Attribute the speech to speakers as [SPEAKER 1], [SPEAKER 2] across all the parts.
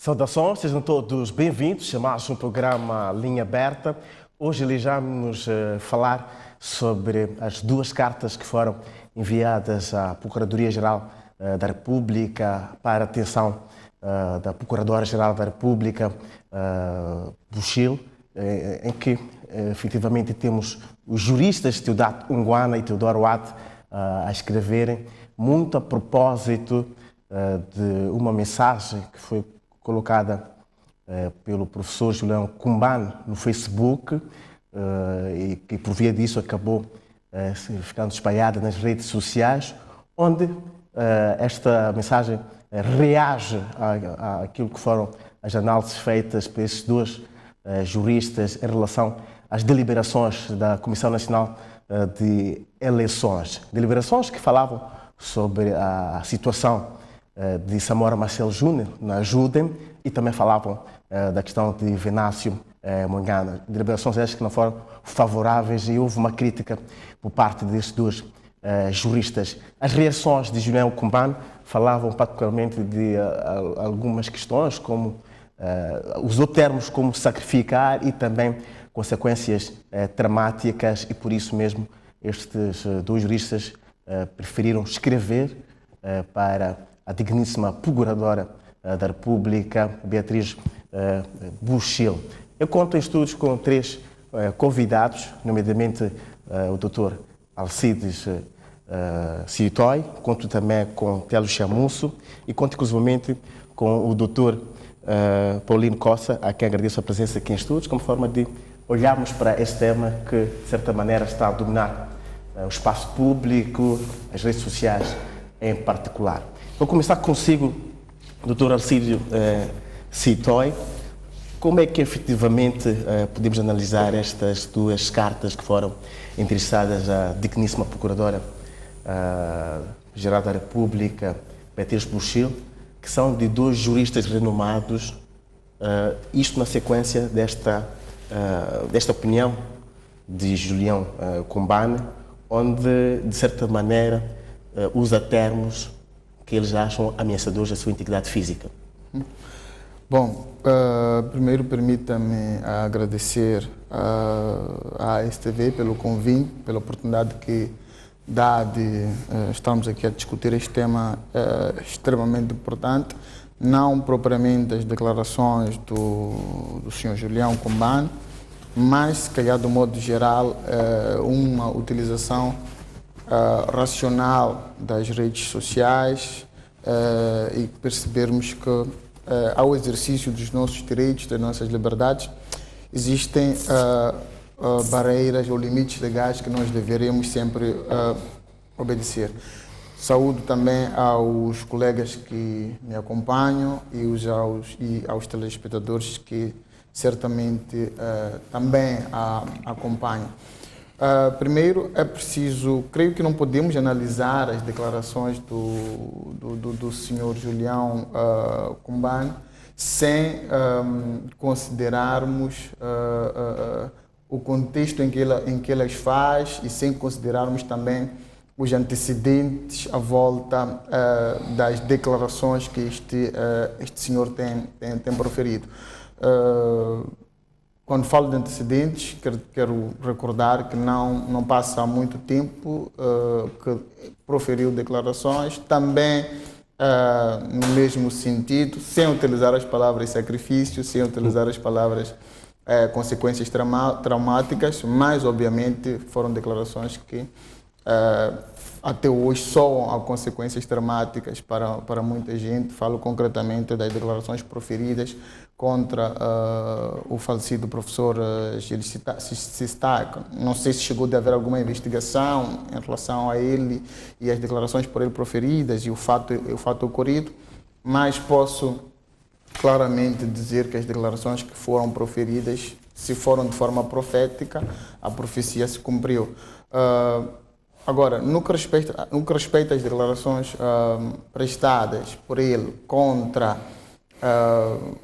[SPEAKER 1] Saudações, sejam todos bem-vindos a mais um programa Linha Aberta. Hoje vamos falar sobre as duas cartas que foram enviadas à Procuradoria-Geral da República para a atenção da Procuradora-Geral da República, Buchil, em que efetivamente temos os juristas Teodato Unguana e Teodoro Watt a escreverem muito a propósito de uma mensagem que foi colocada pelo professor Julião Kumbane no Facebook e que por via disso acabou ficando espalhada nas redes sociais, onde esta mensagem reage àquilo que foram as análises feitas por esses dois juristas em relação às deliberações da Comissão Nacional de Eleições. Deliberações que falavam sobre a situação de Samora Machel Júnior na Judem e também falavam da questão de Venâncio Mondlane. Deliberações essas que não foram favoráveis e houve uma crítica por parte destes dois juristas. As reações de Julião Kumbane falavam particularmente de algumas questões, como usou termos como sacrificar e também consequências dramáticas, e por isso mesmo estes dois juristas preferiram escrever para a digníssima Procuradora da República, Beatriz Buchil. Eu conto em estudos com três convidados, nomeadamente o Dr. Alcides Citói, conto também com Telo Chamusso e conto inclusivamente com o Dr. Paulino Costa, a quem agradeço a presença aqui em estudos, como forma de olharmos para este tema que, de certa maneira, está a dominar o espaço público, as redes sociais em particular. Vou começar consigo, Dr. Alcides Citói. Como é que efetivamente podemos analisar estas duas cartas que foram endereçadas à digníssima Procuradora-Geral da República, Beatriz Buchil, que são de dois juristas renomados, isto na sequência desta opinião de Julião Kumbane, onde, de certa maneira, usa termos que eles acham ameaçadores à sua integridade física?
[SPEAKER 2] Bom, primeiro permita-me agradecer à STV pelo convite, pela oportunidade que dá de estarmos aqui a discutir este tema extremamente importante, não propriamente as declarações do Sr. Julião Kumbane, mas, se calhar, do modo geral, uma utilização racional das redes sociais e percebermos que ao exercício dos nossos direitos, das nossas liberdades, existem barreiras ou limites legais que nós deveremos sempre obedecer. Saúdo também aos colegas que me acompanham e aos telespectadores que certamente também a acompanham. Primeiro, é preciso, creio que não podemos analisar as declarações do Sr. Julião Kumbane sem considerarmos o contexto em que elas faz e sem considerarmos também os antecedentes à volta das declarações que este senhor tem proferido. Quando falo de antecedentes, quero recordar que não passa muito tempo que proferiu declarações, também no mesmo sentido, sem utilizar as palavras sacrifício, sem utilizar as palavras consequências traumáticas, mas obviamente foram declarações que até hoje soam a consequências dramáticas para muita gente. Falo concretamente das declarações proferidas contra o falecido professor Gilles Sistac. Não sei se chegou a haver alguma investigação em relação a ele e as declarações por ele proferidas e o fato ocorrido, mas posso claramente dizer que as declarações que foram proferidas, se foram de forma profética, a profecia se cumpriu. Agora, no que respeita às declarações prestadas por ele contra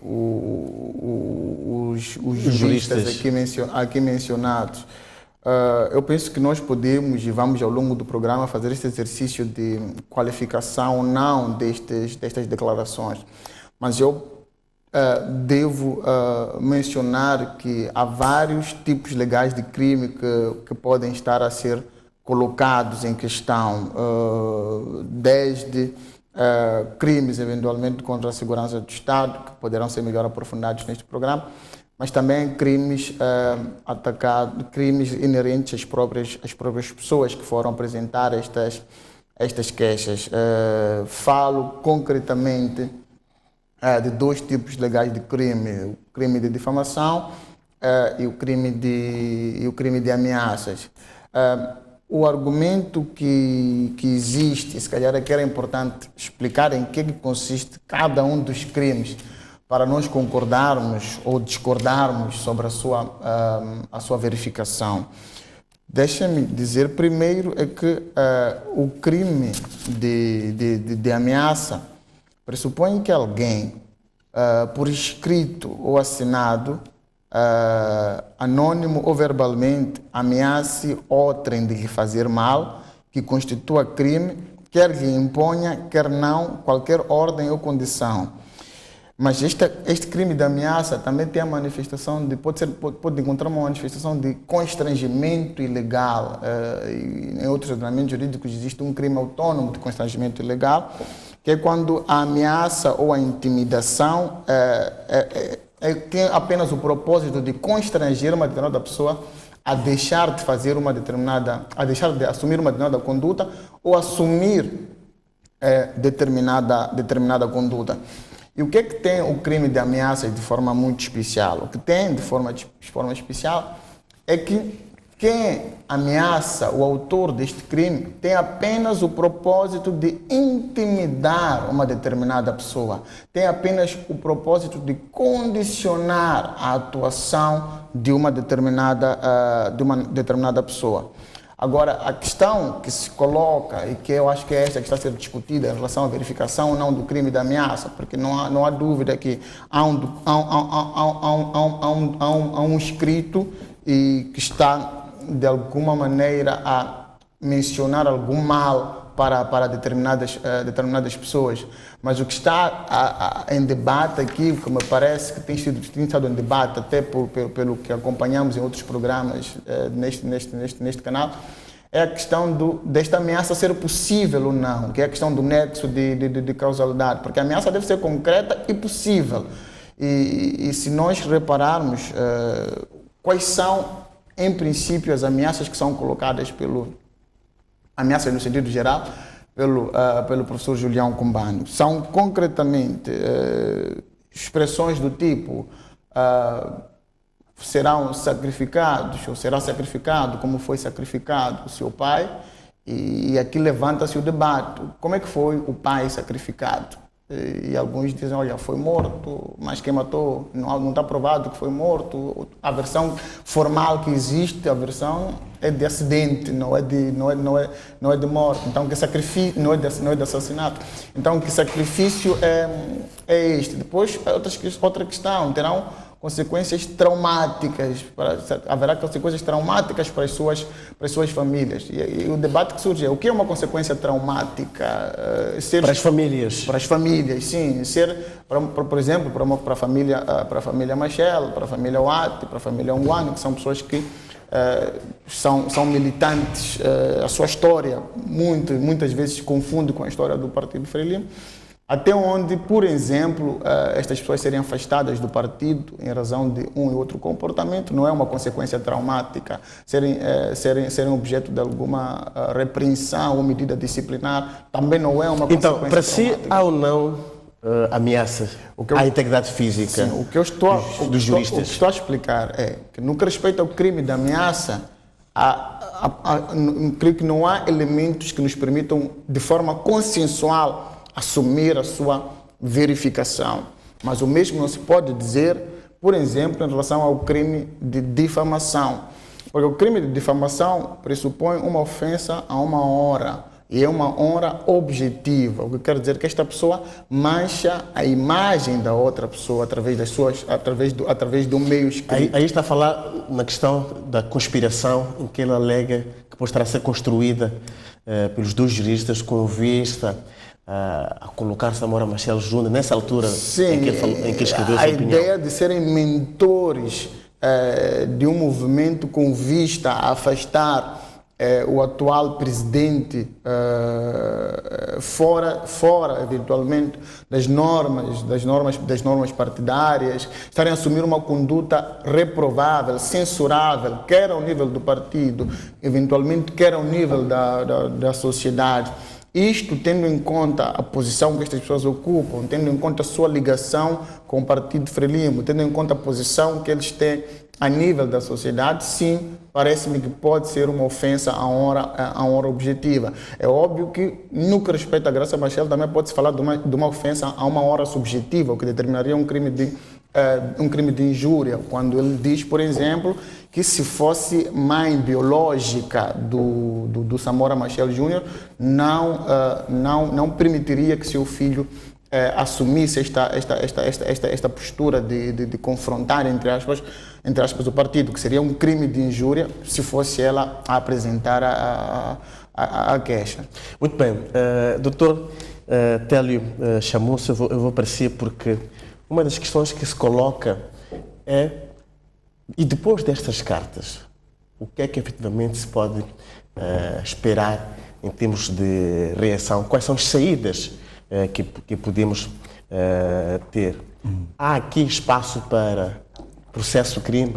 [SPEAKER 2] os juristas aqui mencionados, eu penso que nós podemos e vamos ao longo do programa fazer este exercício de qualificação ou não destas declarações. Mas eu devo mencionar que há vários tipos legais de crime que podem estar a ser colocados em questão, desde crimes eventualmente contra a segurança do Estado, que poderão ser melhor aprofundados neste programa, mas também crimes crimes inerentes às próprias pessoas que foram apresentar estas queixas. Falo concretamente de dois tipos legais de crime: o crime de difamação e o crime de ameaças. O argumento que existe, se calhar é que era importante explicar em que consiste cada um dos crimes, para nós concordarmos ou discordarmos sobre a sua verificação. Deixa-me dizer primeiro é que o crime de ameaça pressupõe que alguém, por escrito ou assinado, anônimo ou verbalmente, ameace outrem de lhe fazer mal, que constitua crime, quer lhe imponha, quer não, qualquer ordem ou condição. Mas este crime de ameaça também tem a manifestação de, pode encontrar uma manifestação de constrangimento ilegal. Em outros ordenamentos jurídicos existe um crime autônomo de constrangimento ilegal, que é quando a ameaça ou a intimidação tem apenas o propósito de constranger uma determinada pessoa a deixar de fazer a deixar de assumir uma determinada conduta ou assumir determinada conduta. E o que é que tem o crime de ameaça de forma muito especial? O que tem de forma especial é que quem ameaça o autor deste crime tem apenas o propósito de intimidar uma determinada pessoa, tem apenas o propósito de condicionar a atuação de uma determinada pessoa. Agora, a questão que se coloca, e que eu acho que é esta que está a ser discutida em relação à verificação ou não do crime de ameaça, porque não há dúvida que há um escrito e que está, de alguma maneira, a mencionar algum mal para determinadas pessoas. Mas o que está em debate aqui, que me parece que tem estado em debate até pelo que acompanhamos em outros programas neste canal, é a questão desta ameaça ser possível ou não, que é a questão do nexo de causalidade, porque a ameaça deve ser concreta e possível. E se nós repararmos quais são, em princípio, as ameaças que são colocadas ameaças no sentido geral, pelo professor Julião Cumbano. São concretamente expressões do tipo serão sacrificados, ou será sacrificado como foi sacrificado o seu pai, e aqui levanta-se o debate: como é que foi o pai sacrificado? E alguns dizem, olha, foi morto, mas quem matou não está provado que foi morto. A versão formal que existe, a versão é de acidente, não é de morte. Então, que sacrifício não é de assassinato. Então, que sacrifício é este? Depois, outra questão, terão consequências traumáticas, haverá consequências traumáticas para as suas famílias. E o debate que surge é: o que é uma consequência traumática?
[SPEAKER 1] Para as famílias.
[SPEAKER 2] Para as famílias, sim. Por exemplo, para a família Machel, para a família Oate, para a família Ongwane, que são pessoas que são militantes. A sua história muitas vezes se confunde com a história do Partido Frelimo. Até onde, por exemplo, estas pessoas serem afastadas do partido em razão de um e outro comportamento não é uma consequência traumática. Serem objeto de alguma repreensão ou medida disciplinar também não é uma consequência traumática.
[SPEAKER 1] Então, para si, há ou não ameaças à integridade física dos juristas?
[SPEAKER 2] O que estou a explicar é que, no que respeita ao crime de ameaça, creio que não há elementos que nos permitam, de forma consensual, assumir a sua verificação. Mas o mesmo não se pode dizer, por exemplo, em relação ao crime de difamação. Porque o crime de difamação pressupõe uma ofensa a uma honra, e é uma honra objetiva, o que quer dizer que esta pessoa mancha a imagem da outra pessoa através do meio escrito.
[SPEAKER 1] Aí está a falar na questão da conspiração, em que ele alega que pode estar a ser construída pelos dois juristas com vista a colocar Samora Machel Júnior nessa altura
[SPEAKER 2] Sim,
[SPEAKER 1] em que ele escreveu
[SPEAKER 2] a
[SPEAKER 1] sua opinião?
[SPEAKER 2] ideia de serem mentores de um movimento com vista a afastar o atual presidente fora eventualmente das normas partidárias, estarem a assumir uma conduta reprovável, censurável, quer ao nível do partido, eventualmente quer ao nível da sociedade. Isto tendo em conta a posição que estas pessoas ocupam, tendo em conta a sua ligação com o Partido Frelimo, tendo em conta a posição que eles têm a nível da sociedade, sim, parece-me que pode ser uma ofensa à honra objetiva. É óbvio que, no que respeita a Graça Machel, também pode-se falar de uma ofensa a uma honra subjetiva, o que determinaria um crime de injúria, quando ele diz, por exemplo, que se fosse mãe biológica do Samora Machel Júnior, não permitiria que seu filho assumisse esta postura de confrontar, entre aspas, o partido, que seria um crime de injúria se fosse ela a apresentar a queixa.
[SPEAKER 1] Muito bem. Doutor Télio chamou-se, eu vou para si, porque uma das questões que se coloca é, e depois destas cartas, o que é que efetivamente se pode esperar em termos de reação? Quais são as saídas que podemos ter? Há aqui espaço para processo crime?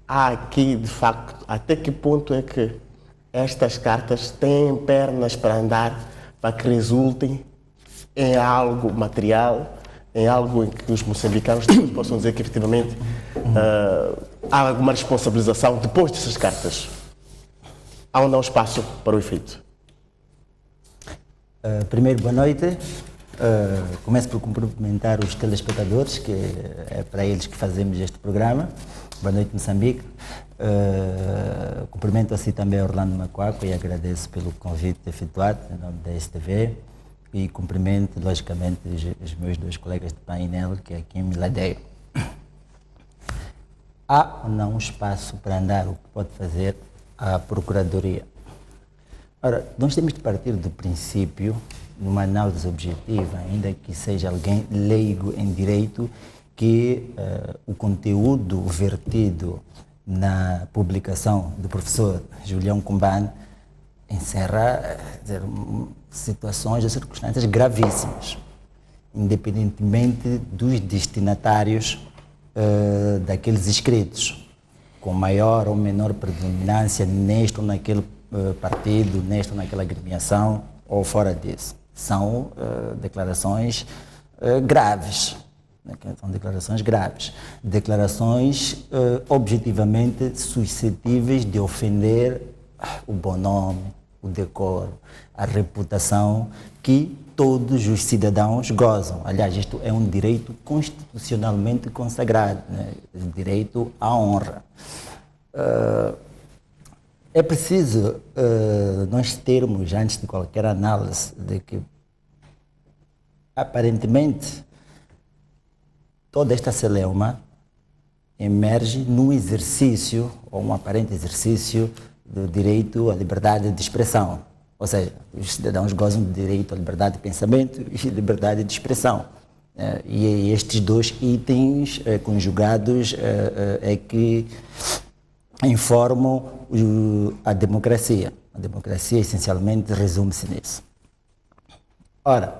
[SPEAKER 1] Há aqui, de facto, até que ponto é que estas cartas têm pernas para andar, para que resultem em algo material, em algo em que os moçambicanos possam dizer que efetivamente há alguma responsabilização depois dessas cartas? Há ou não espaço para o efeito?
[SPEAKER 3] Primeiro, boa noite. Começo por cumprimentar os telespectadores, que é para eles que fazemos este programa. Boa noite, Moçambique. Cumprimento assim também a Orlando Macuaco e agradeço pelo convite efetuado em nome da STV. E cumprimento, logicamente, os meus dois colegas de painel, que é aqui me ladeiam. Há ou não espaço para andar o que pode fazer a Procuradoria? Ora, nós temos de partir do princípio, numa análise objetiva, ainda que seja alguém leigo em direito, que o conteúdo vertido na publicação do professor Julião Cumbane encerra situações ou circunstâncias gravíssimas, independentemente dos destinatários daqueles escritos, com maior ou menor predominância neste ou naquele partido, nesta ou naquela agremiação ou fora disso. São declarações graves. São declarações graves. Declarações objetivamente suscetíveis de ofender o bom nome, o decoro, a reputação que todos os cidadãos gozam. Aliás, isto é um direito constitucionalmente consagrado, né? O direito à honra. É preciso nós termos, antes de qualquer análise, de que aparentemente toda esta celeuma emerge num exercício, ou um aparente exercício, do direito à liberdade de expressão. Ou seja, os cidadãos gozam do direito à liberdade de pensamento e liberdade de expressão. E estes dois itens conjugados é que informam a democracia. A democracia essencialmente resume-se nisso. Ora,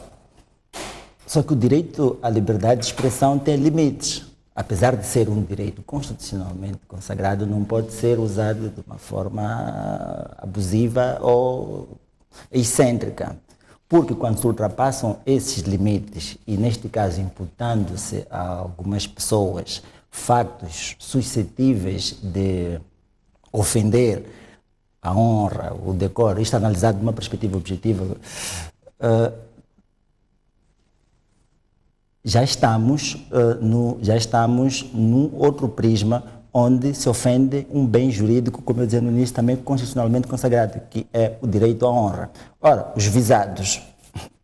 [SPEAKER 3] só que o direito à liberdade de expressão tem limites. Apesar de ser um direito constitucionalmente consagrado, não pode ser usado de uma forma abusiva ou excêntrica. Porque quando se ultrapassam esses limites, e neste caso imputando-se a algumas pessoas fatos suscetíveis de ofender a honra, o decoro, isto analisado de uma perspectiva objetiva, já estamos num outro prisma onde se ofende um bem jurídico, como eu dizia no início, também constitucionalmente consagrado, que é o direito à honra. Ora, os visados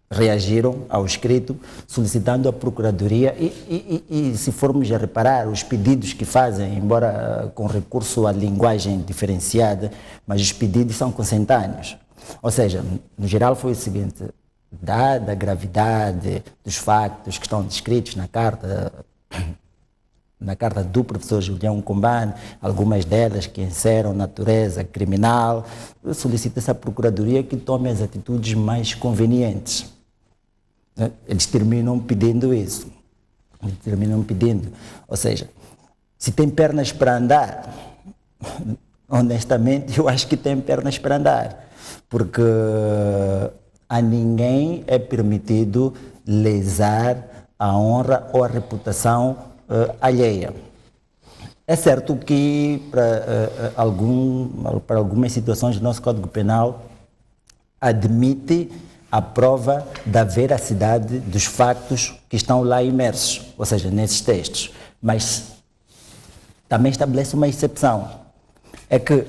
[SPEAKER 3] reagiram ao escrito solicitando a Procuradoria e se formos a reparar, os pedidos que fazem, embora com recurso à linguagem diferenciada, mas os pedidos são consentâneos. Ou seja, no geral foi o seguinte: dada a gravidade dos factos que estão descritos na carta do professor Julião Combane, algumas delas que encerram natureza criminal, solicita-se à Procuradoria que tome as atitudes mais convenientes. Eles terminam pedindo isso. Ou seja, se tem pernas para andar, honestamente, eu acho que tem pernas para andar, porque a ninguém é permitido lesar a honra ou a reputação alheia. É certo que para algumas situações do nosso Código Penal admite a prova da veracidade dos factos que estão lá imersos, ou seja, nesses textos, mas também estabelece uma exceção, é que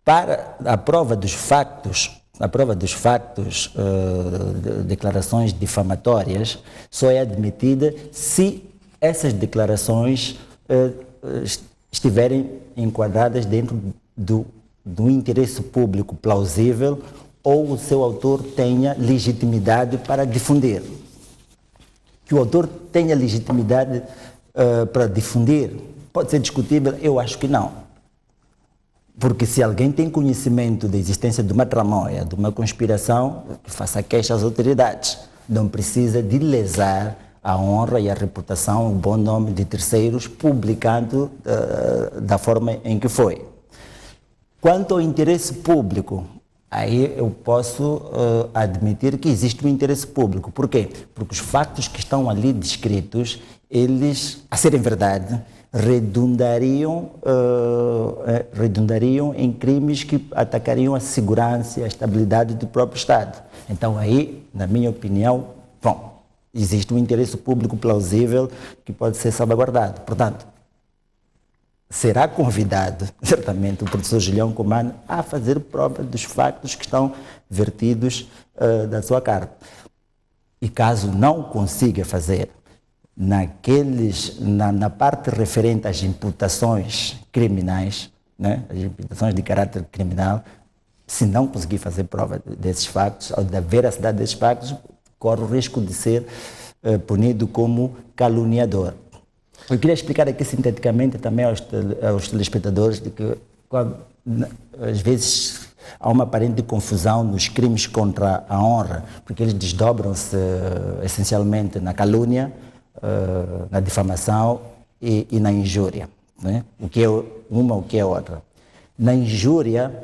[SPEAKER 3] para a prova dos factos, declarações difamatórias, só é admitida se essas declarações estiverem enquadradas dentro do interesse público plausível ou o seu autor tenha legitimidade para difundir. Que o autor tenha legitimidade para difundir pode ser discutível? Eu acho que não. Porque se alguém tem conhecimento da existência de uma tramóia, de uma conspiração, que faça queixa às autoridades. Não precisa de lesar a honra e a reputação, o bom nome de terceiros, publicando da forma em que foi. Quanto ao interesse público, aí eu posso admitir que existe um interesse público. Por quê? Porque os factos que estão ali descritos, eles, a serem verdade, redundariam em crimes que atacariam a segurança e a estabilidade do próprio Estado. Então aí, na minha opinião, existe um interesse público plausível que pode ser salvaguardado. Portanto, será convidado, certamente, o professor Julião Combane a fazer prova dos factos que estão vertidos da sua carta. E caso não consiga fazer, na parte referente às imputações criminais, né, as imputações de caráter criminal, se não conseguir fazer prova desses factos, ou da veracidade desses factos, corre o risco de ser punido como caluniador. Eu queria explicar aqui sinteticamente também aos telespectadores de que às vezes há uma aparente confusão nos crimes contra a honra, porque eles desdobram-se essencialmente na calúnia, na difamação e na injúria, né? O que é uma, o que é outra. Na injúria,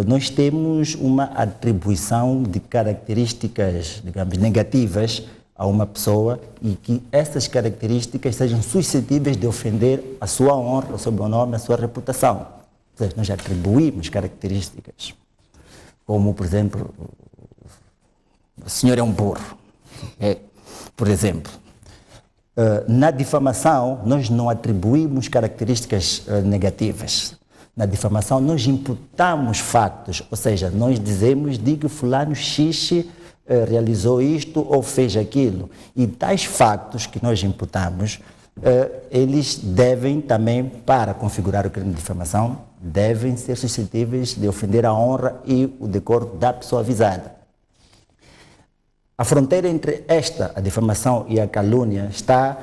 [SPEAKER 3] nós temos uma atribuição de características, digamos, negativas a uma pessoa e que essas características sejam suscetíveis de ofender a sua honra, o seu bom nome, a sua reputação. Ou seja, nós atribuímos características, como, por exemplo, o senhor é um burro, por exemplo. Na difamação, nós não atribuímos características negativas. Na difamação, nós imputamos factos, ou seja, nós dizemos de que fulano X realizou isto ou fez aquilo. E tais factos que nós imputamos, eles devem também, para configurar o crime de difamação, devem ser suscetíveis de ofender a honra e o decoro da pessoa avisada. A fronteira entre a difamação e a calúnia está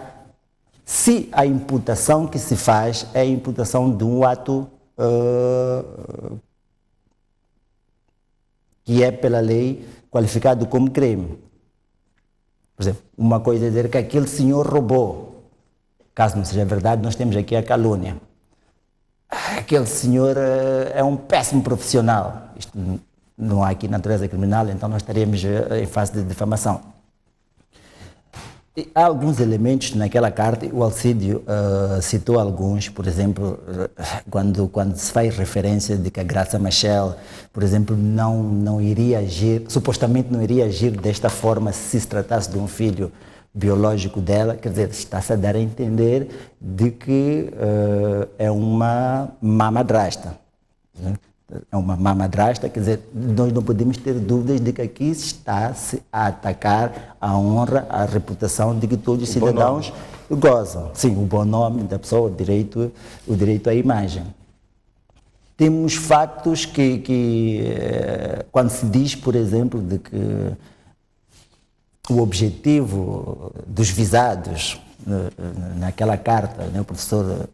[SPEAKER 3] se a imputação que se faz é a imputação de um ato que é pela lei qualificado como crime. Por exemplo, uma coisa é dizer que aquele senhor roubou. Caso não seja verdade, nós temos aqui a calúnia. Aquele senhor é um péssimo profissional. Isto não há aqui natureza criminal, então nós estaríamos em fase de difamação. E há alguns elementos naquela carta, o Alcídio citou alguns, por exemplo, quando se faz referência de que a Graça Machel, por exemplo, não iria agir, supostamente não iria agir desta forma se tratasse de um filho biológico dela, quer dizer, está-se a dar a entender de que é uma má madrasta. Né? É uma má madrasta, quer dizer, nós não podemos ter dúvidas de que aqui está-se a atacar a honra, a reputação de que todos os cidadãos gozam. Sim, o bom nome da pessoa, o direito à imagem. temos factos quando se diz, por exemplo, de que o objetivo dos visados naquela carta, né, o professor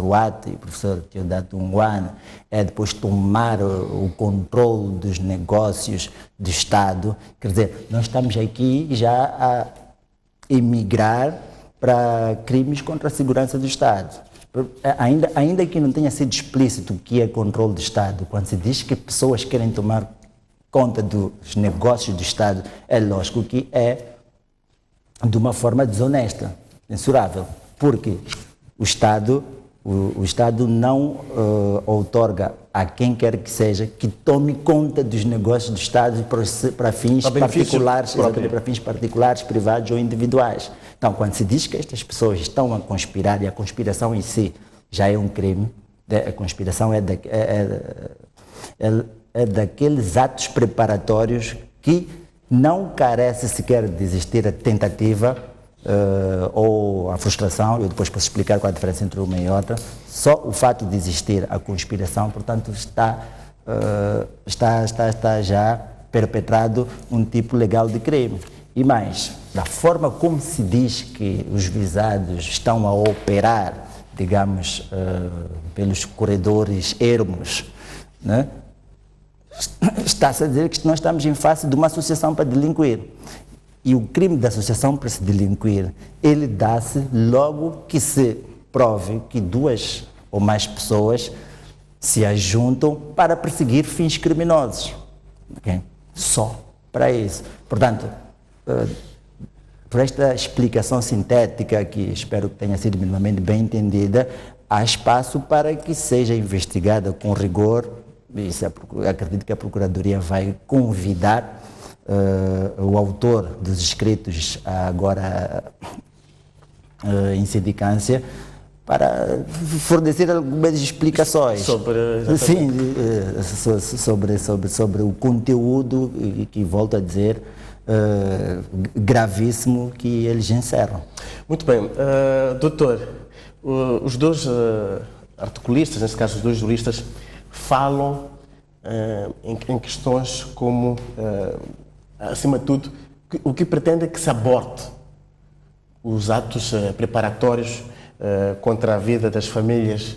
[SPEAKER 3] Watt e o professor Teodato Unguane, é depois tomar o controle dos negócios do Estado. Quer dizer, nós estamos aqui já a emigrar para crimes contra a segurança do Estado. Ainda que não tenha sido explícito o que é controle do Estado, quando se diz que pessoas querem tomar conta dos negócios do Estado, é lógico que é de uma forma desonesta, censurável, porque o Estado não outorga a quem quer que seja que tome conta dos negócios do Estado para fins particulares, exatamente, para fins particulares, privados ou individuais. Então, quando se diz que estas pessoas estão a conspirar, e a conspiração em si já é um crime, a conspiração é daqueles atos preparatórios que não carece sequer de existir a tentativa ou a frustração. Eu depois posso explicar qual a diferença entre uma e outra. Só o fato de existir a conspiração, portanto, está já perpetrado um tipo legal de crime. E mais, da forma como se diz que os visados estão a operar, digamos, pelos corredores ermos, né? Está-se a dizer que nós estamos em face de uma associação para delinquir. E o crime da associação para se delinquir, ele dá-se logo que se prove que duas ou mais pessoas se ajuntam para perseguir fins criminosos. Okay? Só para isso. Portanto, por esta explicação sintética, que espero que tenha sido minimamente bem entendida, há espaço para que seja investigada com rigor. Isso, acredito que a Procuradoria vai convidar o autor dos escritos agora em sindicância para fornecer algumas explicações sobre o conteúdo que, volto a dizer, gravíssimo que eles encerram.
[SPEAKER 1] Muito bem. Doutor, os dois articulistas, nesse caso os dois juristas, falam em questões como, acima de tudo, o que pretende é que se aborte os atos preparatórios contra a vida das famílias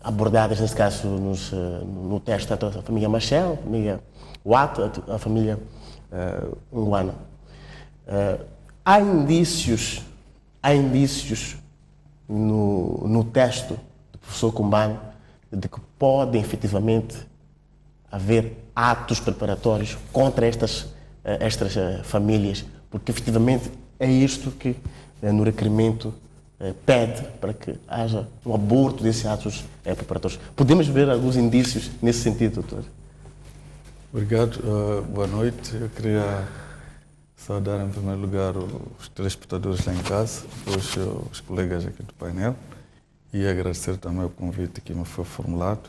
[SPEAKER 1] abordadas, nesse caso, no texto da família Machel, a família Watt, a família Unguane. Há indícios no texto do professor Kumbane de que podem efetivamente haver atos preparatórios contra estas famílias, porque efetivamente é isto que no requerimento pede para que haja um aborto desses atos preparatórios. Podemos ver alguns indícios nesse sentido, doutor?
[SPEAKER 4] Obrigado, boa noite. Eu queria saudar em primeiro lugar os telespectadores lá em casa, depois os colegas aqui do painel, e agradecer também o convite que me foi formulado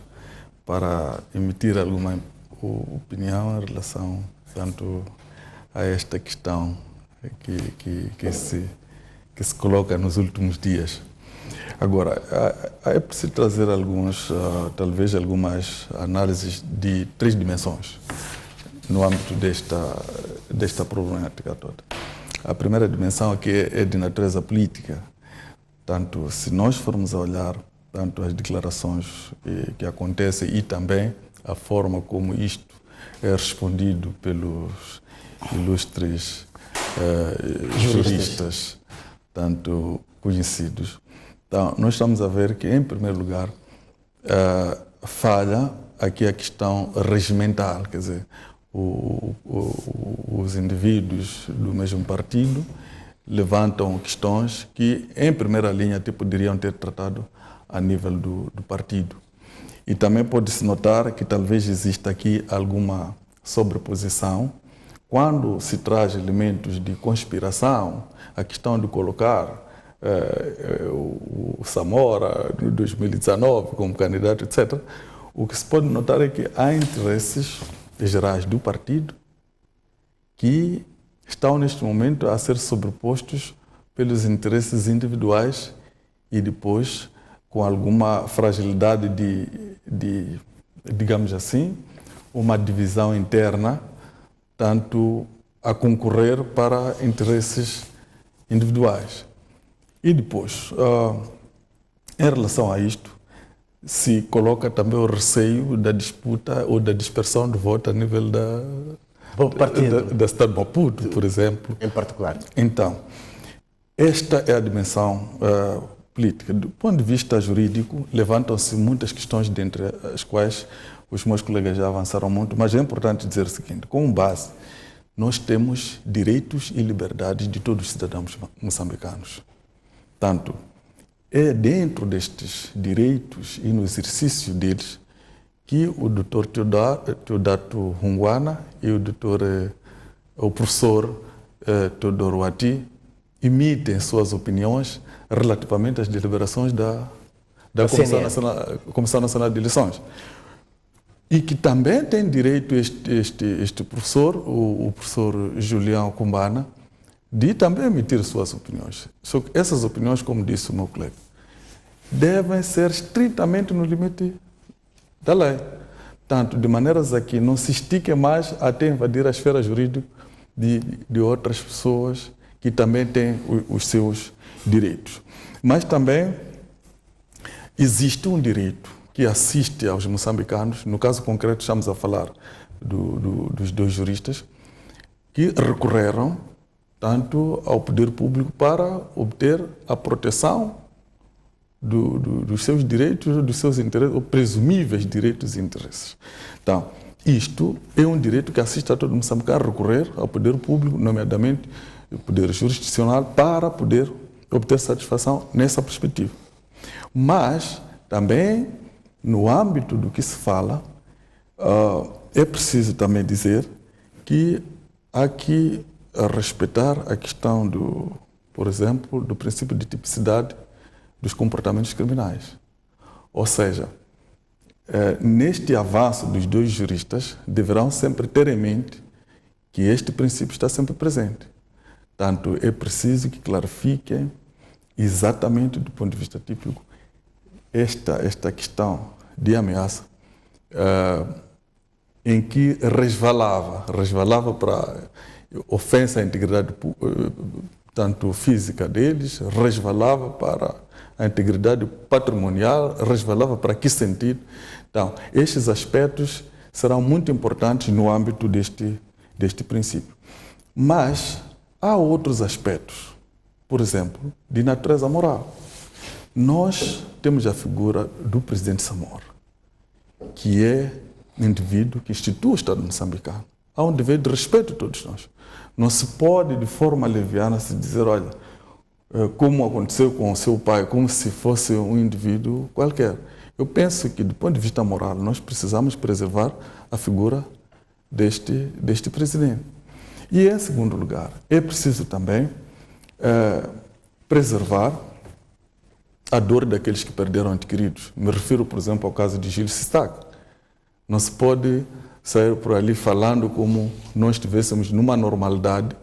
[SPEAKER 4] para emitir alguma opinião em relação tanto a esta questão que se coloca nos últimos dias. Agora, é preciso trazer talvez algumas análises de 3 dimensões no âmbito desta problemática toda. A primeira dimensão aqui é de natureza política. Tanto se nós formos a olhar tanto as declarações que acontecem e também a forma como isto é respondido pelos ilustres juristas, tanto conhecidos. Então, nós estamos a ver que, em primeiro lugar, falha aqui a questão regimental, quer dizer, os indivíduos do mesmo partido levantam questões que, em primeira linha, poderiam ter tratado a nível do partido. E também pode-se notar que talvez exista aqui alguma sobreposição quando se traz elementos de conspiração, a questão de colocar o Samora, em 2019, como candidato, etc. O que se pode notar é que há interesses gerais do partido que estão, neste momento, a ser sobrepostos pelos interesses individuais e depois com alguma fragilidade digamos assim, uma divisão interna, tanto a concorrer para interesses individuais. E depois, em relação a isto, se coloca também o receio da disputa ou da dispersão do voto a nível da cidade de Maputo, por exemplo.
[SPEAKER 1] Em particular.
[SPEAKER 4] Então, esta é a dimensão política. Do ponto de vista jurídico, levantam-se muitas questões, dentre as quais os meus colegas já avançaram muito, mas é importante dizer o seguinte: com base, nós temos direitos e liberdades de todos os cidadãos moçambicanos. Tanto é dentro destes direitos e no exercício deles que o Dr. Teodato Rungwana e o professor Teodoro Wati emitem suas opiniões relativamente às deliberações da Comissão Nacional de Eleições. E que também tem direito este professor, o professor Julião Kumbana, de também emitir suas opiniões. Só que essas opiniões, como disse o meu colega, devem ser estritamente no limite da lei. Tanto de maneiras a que não se estique mais até invadir a esfera jurídica de outras pessoas que também têm os seus direitos. Mas também existe um direito que assiste aos moçambicanos, no caso concreto estamos a falar dos dois juristas, que recorreram tanto ao poder público para obter a proteção dos seus direitos, dos seus interesses, ou presumíveis direitos e interesses. Então, isto é um direito que assiste a todo moçambicano a recorrer ao poder público, nomeadamente o poder jurisdicional, para poder obter satisfação nessa perspectiva. Mas, também, no âmbito do que se fala, é preciso também dizer que há que respeitar a questão por exemplo, do princípio de tipicidade dos comportamentos criminais. Ou seja, neste avanço dos dois juristas, deverão sempre ter em mente que este princípio está sempre presente. Tanto é preciso que clarifiquem exatamente do ponto de vista típico esta questão de ameaça em que resvalava para ofensa à integridade tanto física deles, resvalava para a integridade patrimonial, resvalava para que sentido. Então, estes aspectos serão muito importantes no âmbito deste princípio. Mas há outros aspectos, por exemplo, de natureza moral. Nós temos a figura do presidente Samora, que é um indivíduo que institui o Estado moçambicano. Há um dever de respeito a todos nós. Não se pode, de forma leviana, se dizer, olha, como aconteceu com o seu pai, como se fosse um indivíduo qualquer. Eu penso que, do ponto de vista moral, nós precisamos preservar a figura deste presidente. E, em segundo lugar, é preciso também preservar a dor daqueles que perderam entes queridos. Me refiro, por exemplo, ao caso de Gil Sistak. Não se pode sair por ali falando como nós estivéssemos numa normalidade.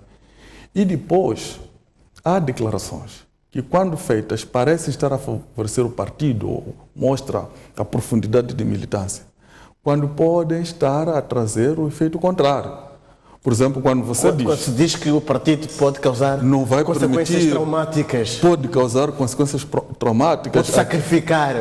[SPEAKER 4] E depois, há declarações que, quando feitas, parecem estar a favorecer o partido ou mostra a profundidade de militância, quando podem estar a trazer o efeito contrário. Por exemplo, quando você
[SPEAKER 1] Quando se diz que o partido pode causar
[SPEAKER 4] não vai
[SPEAKER 1] consequências
[SPEAKER 4] permitir,
[SPEAKER 1] traumáticas,
[SPEAKER 4] pode causar consequências traumáticas,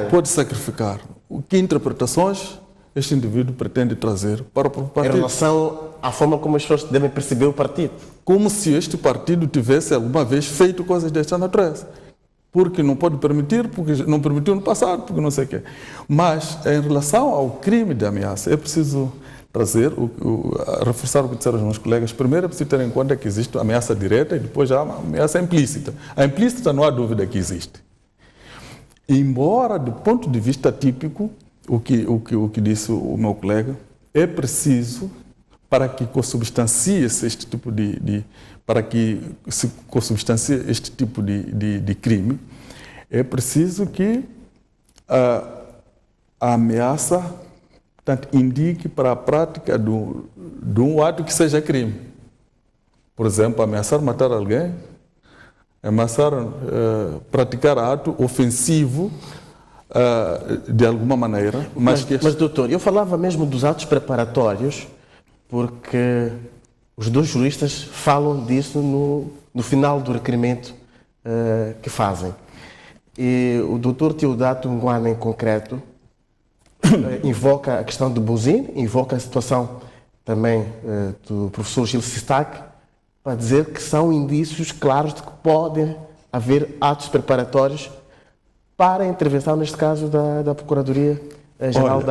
[SPEAKER 1] pode
[SPEAKER 4] sacrificar. Que interpretações este indivíduo pretende trazer para o próprio partido?
[SPEAKER 1] Em relação à forma como as pessoas devem perceber o partido.
[SPEAKER 4] Como se este partido tivesse alguma vez feito coisas desta natureza. Porque não pode permitir, porque não permitiu no passado, porque não sei o quê. Mas, em relação ao crime de ameaça, é preciso trazer, reforçar o que disseram os meus colegas. Primeiro, é preciso ter em conta que existe a ameaça direta e depois já há uma ameaça implícita. A implícita não há dúvida que existe. Embora, do ponto de vista típico, o que disse o meu colega, é preciso, para que consubstancie-se este tipo para que se consubstancie este tipo de crime, é preciso que a ameaça, portanto, indique para a prática de um ato que seja crime. Por exemplo, ameaçar matar alguém, ameaçar praticar ato ofensivo de alguma maneira,
[SPEAKER 1] Mas, doutor, eu falava mesmo dos atos preparatórios, porque os dois juristas falam disso no final do requerimento que fazem. E o doutor Teodato Nguana, em concreto, invoca a questão do buzine, invoca a situação também do professor Gil Sistac, para dizer que são indícios claros de que podem haver atos preparatórios para a intervenção, neste caso, da Procuradoria-Geral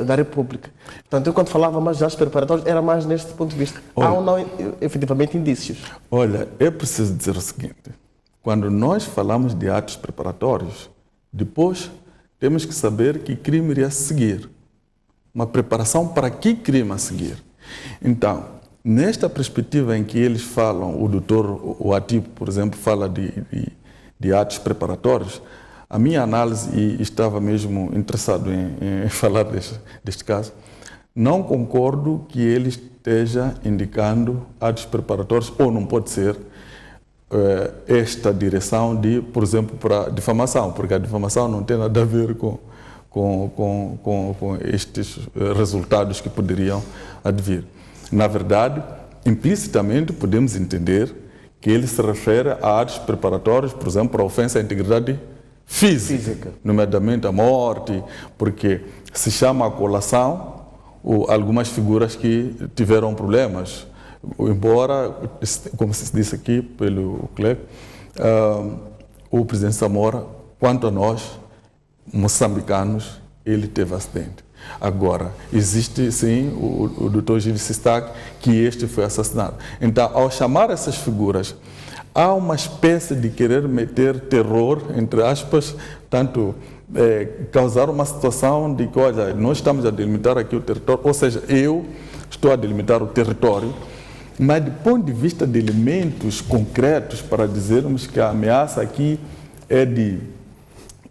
[SPEAKER 1] da República. Portanto, eu quando falava mais de atos preparatórios, era mais neste ponto de vista. Há ou não, efetivamente, indícios?
[SPEAKER 4] Olha, é preciso dizer o seguinte. Quando nós falamos de atos preparatórios, depois temos que saber que crime iria seguir. Uma preparação para que crime a seguir. Então, nesta perspectiva em que eles falam, o doutor Atipo, por exemplo, fala de atos preparatórios, a minha análise, e estava mesmo interessado em falar deste caso, não concordo que ele esteja indicando atos preparatórios, ou não pode ser, esta direção de, por exemplo, para difamação, porque a difamação não tem nada a ver com estes resultados que poderiam advir. Na verdade, implicitamente podemos entender que ele se refere a atos preparatórios, por exemplo, para ofensa à integridade física, nomeadamente a morte, porque se chama a colação algumas figuras que tiveram problemas. Embora, como se disse aqui pelo Cleco, o presidente Samora, quanto a nós, moçambicanos, ele teve acidente. Agora, existe sim o doutor Gil Sistac, que este foi assassinado. Então, ao chamar essas figuras, há uma espécie de querer meter terror, entre aspas, tanto causar uma situação de que, olha, nós estamos a delimitar aqui o território, ou seja, eu estou a delimitar o território, mas do ponto de vista de elementos concretos para dizermos que a ameaça aqui é de,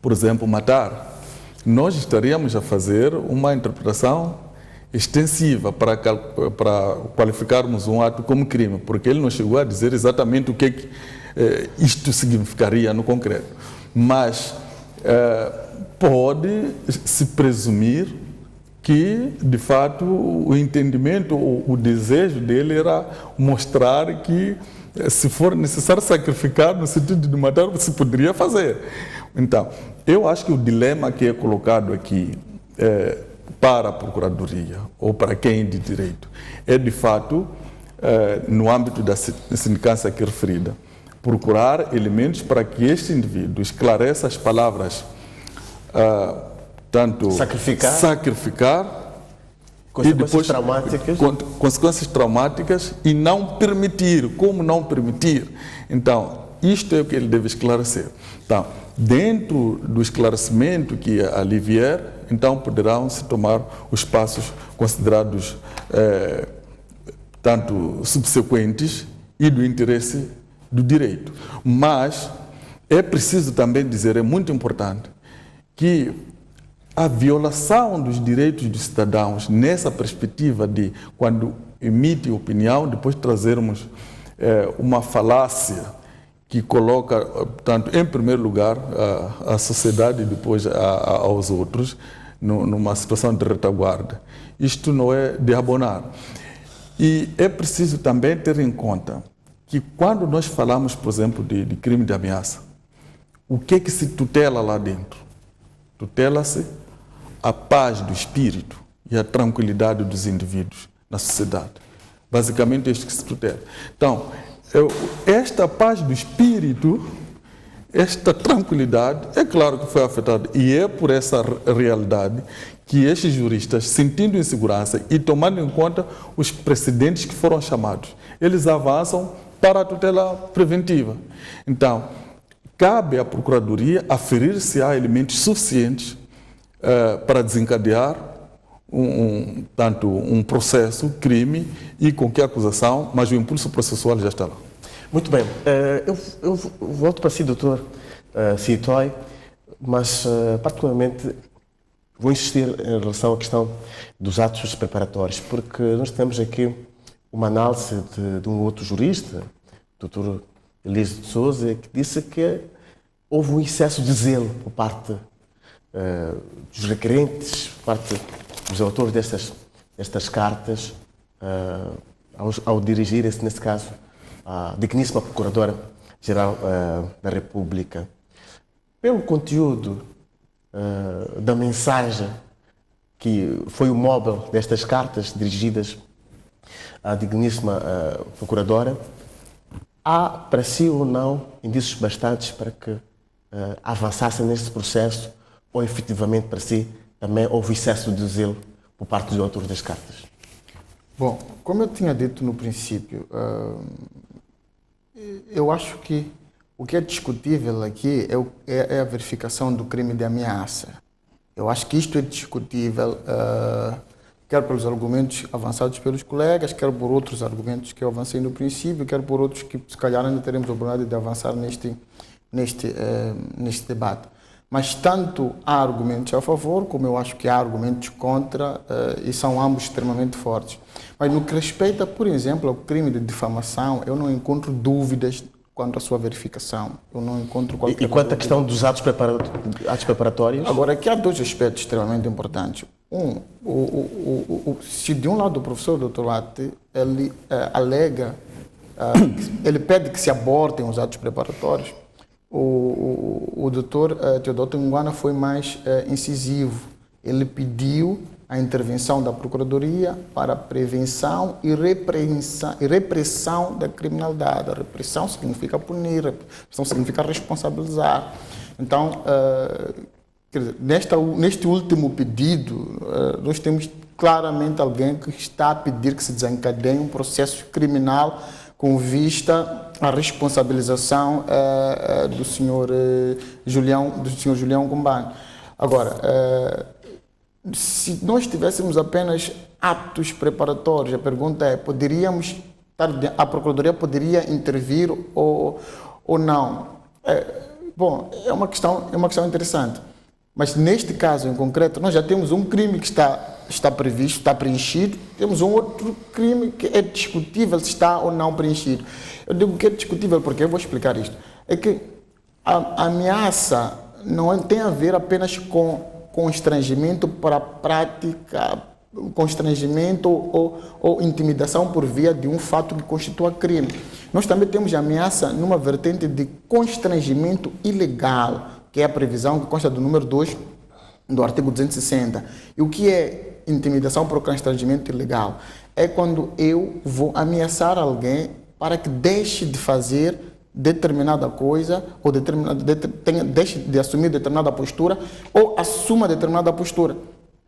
[SPEAKER 4] por exemplo, matar, nós estaríamos a fazer uma interpretação extensiva para qualificarmos um ato como crime, porque ele não chegou a dizer exatamente o que isto significaria no concreto. Mas pode se presumir que, de fato, o entendimento, o desejo dele era mostrar que, se for necessário sacrificar no sentido de matar, se poderia fazer. Então, eu acho que o dilema que é colocado aqui para a Procuradoria, ou para quem é de direito, é, de fato, no âmbito da sindicância aqui referida, procurar elementos para que este indivíduo esclareça as palavras tanto sacrificar
[SPEAKER 1] consequências
[SPEAKER 4] e depois
[SPEAKER 1] traumáticas.
[SPEAKER 4] Consequências traumáticas e não permitir, como não permitir. Então, isto é o que ele deve esclarecer. Então, dentro do esclarecimento que ali vier, então poderão se tomar os passos considerados tanto subsequentes e do interesse do direito. Mas é preciso também dizer, é muito importante, que a violação dos direitos dos cidadãos, nessa perspectiva de, quando emite opinião, depois trazermos uma falácia que coloca, portanto, em primeiro lugar, a sociedade e depois aos outros, numa situação de retaguarda. Isto não é de abonar. E é preciso também ter em conta que, quando nós falamos, por exemplo, de crime de ameaça, o que é que se tutela lá dentro? Tutela-se a paz do espírito e a tranquilidade dos indivíduos na sociedade. Basicamente, é isto que se tutela. Então, esta paz do espírito, esta tranquilidade, é claro que foi afetada. E é por essa realidade que estes juristas, sentindo insegurança e tomando em conta os precedentes que foram chamados, eles avançam para a tutela preventiva. Então, cabe à Procuradoria aferir se há elementos suficientes para desencadear tanto um processo, crime, e qualquer acusação, mas o impulso processual já está lá.
[SPEAKER 1] Muito bem. Eu volto para si, doutor Citói, mas particularmente vou insistir em relação à questão dos atos preparatórios, porque nós temos aqui uma análise de um outro jurista, doutor Elísio de Souza, que disse que houve um excesso de zelo por parte dos requerentes, parte dos autores destas cartas, ao dirigirem-se, nesse caso, à digníssima Procuradora-Geral da República. Pelo conteúdo da mensagem que foi o móvel destas cartas dirigidas à digníssima Procuradora, há, para si ou não, indícios bastantes para que avançassem neste processo ou, efetivamente, para si, também houve excesso de zelo por parte dos autores das cartas?
[SPEAKER 2] Bom, como eu tinha dito no princípio, eu acho que o que é discutível aqui é a verificação do crime de ameaça. Eu acho que isto é discutível, quer pelos argumentos avançados pelos colegas, quer por outros argumentos que eu avancei no princípio, quer por outros que, se calhar, ainda teremos a oportunidade de avançar neste debate. Mas tanto há argumentos a favor, como eu acho que há argumentos contra, e são ambos extremamente fortes. Mas no que respeita, por exemplo, ao crime de difamação, eu não encontro dúvidas quanto à sua verificação. Eu não encontro qualquer
[SPEAKER 1] E quanto à questão dos atos preparatórios?
[SPEAKER 2] Agora, aqui há dois aspectos extremamente importantes. Se de um lado o professor Dr. Late, ele alega, ele pede que se abortem os atos preparatórios, o Dr. Teodoto Nguana foi mais incisivo. Ele pediu a intervenção da Procuradoria para prevenção e repressão da criminalidade. A repressão significa punir, a repressão significa responsabilizar. Então, quer dizer, neste último pedido, nós temos claramente alguém que está a pedir que se desencadeie um processo criminal com vista à responsabilização do senhor Julião Gombani. Agora, se nós tivéssemos apenas atos preparatórios, a pergunta é, a Procuradoria poderia intervir ou não? Bom, é uma questão interessante. Mas neste caso em concreto, nós já temos um crime que está previsto, está preenchido, temos um outro crime que é discutível se está ou não preenchido. Eu digo que é discutível porque eu vou explicar isto. É que a ameaça não tem a ver apenas com constrangimento para a prática, constrangimento ou intimidação por via de um fato que constitua crime. Nós também temos a ameaça numa vertente de constrangimento ilegal, que é a previsão que consta do número 2 do artigo 260. E o que é intimidação por constrangimento ilegal? É quando eu vou ameaçar alguém para que deixe de fazer determinada coisa ou deixe de assumir determinada postura ou assuma determinada postura.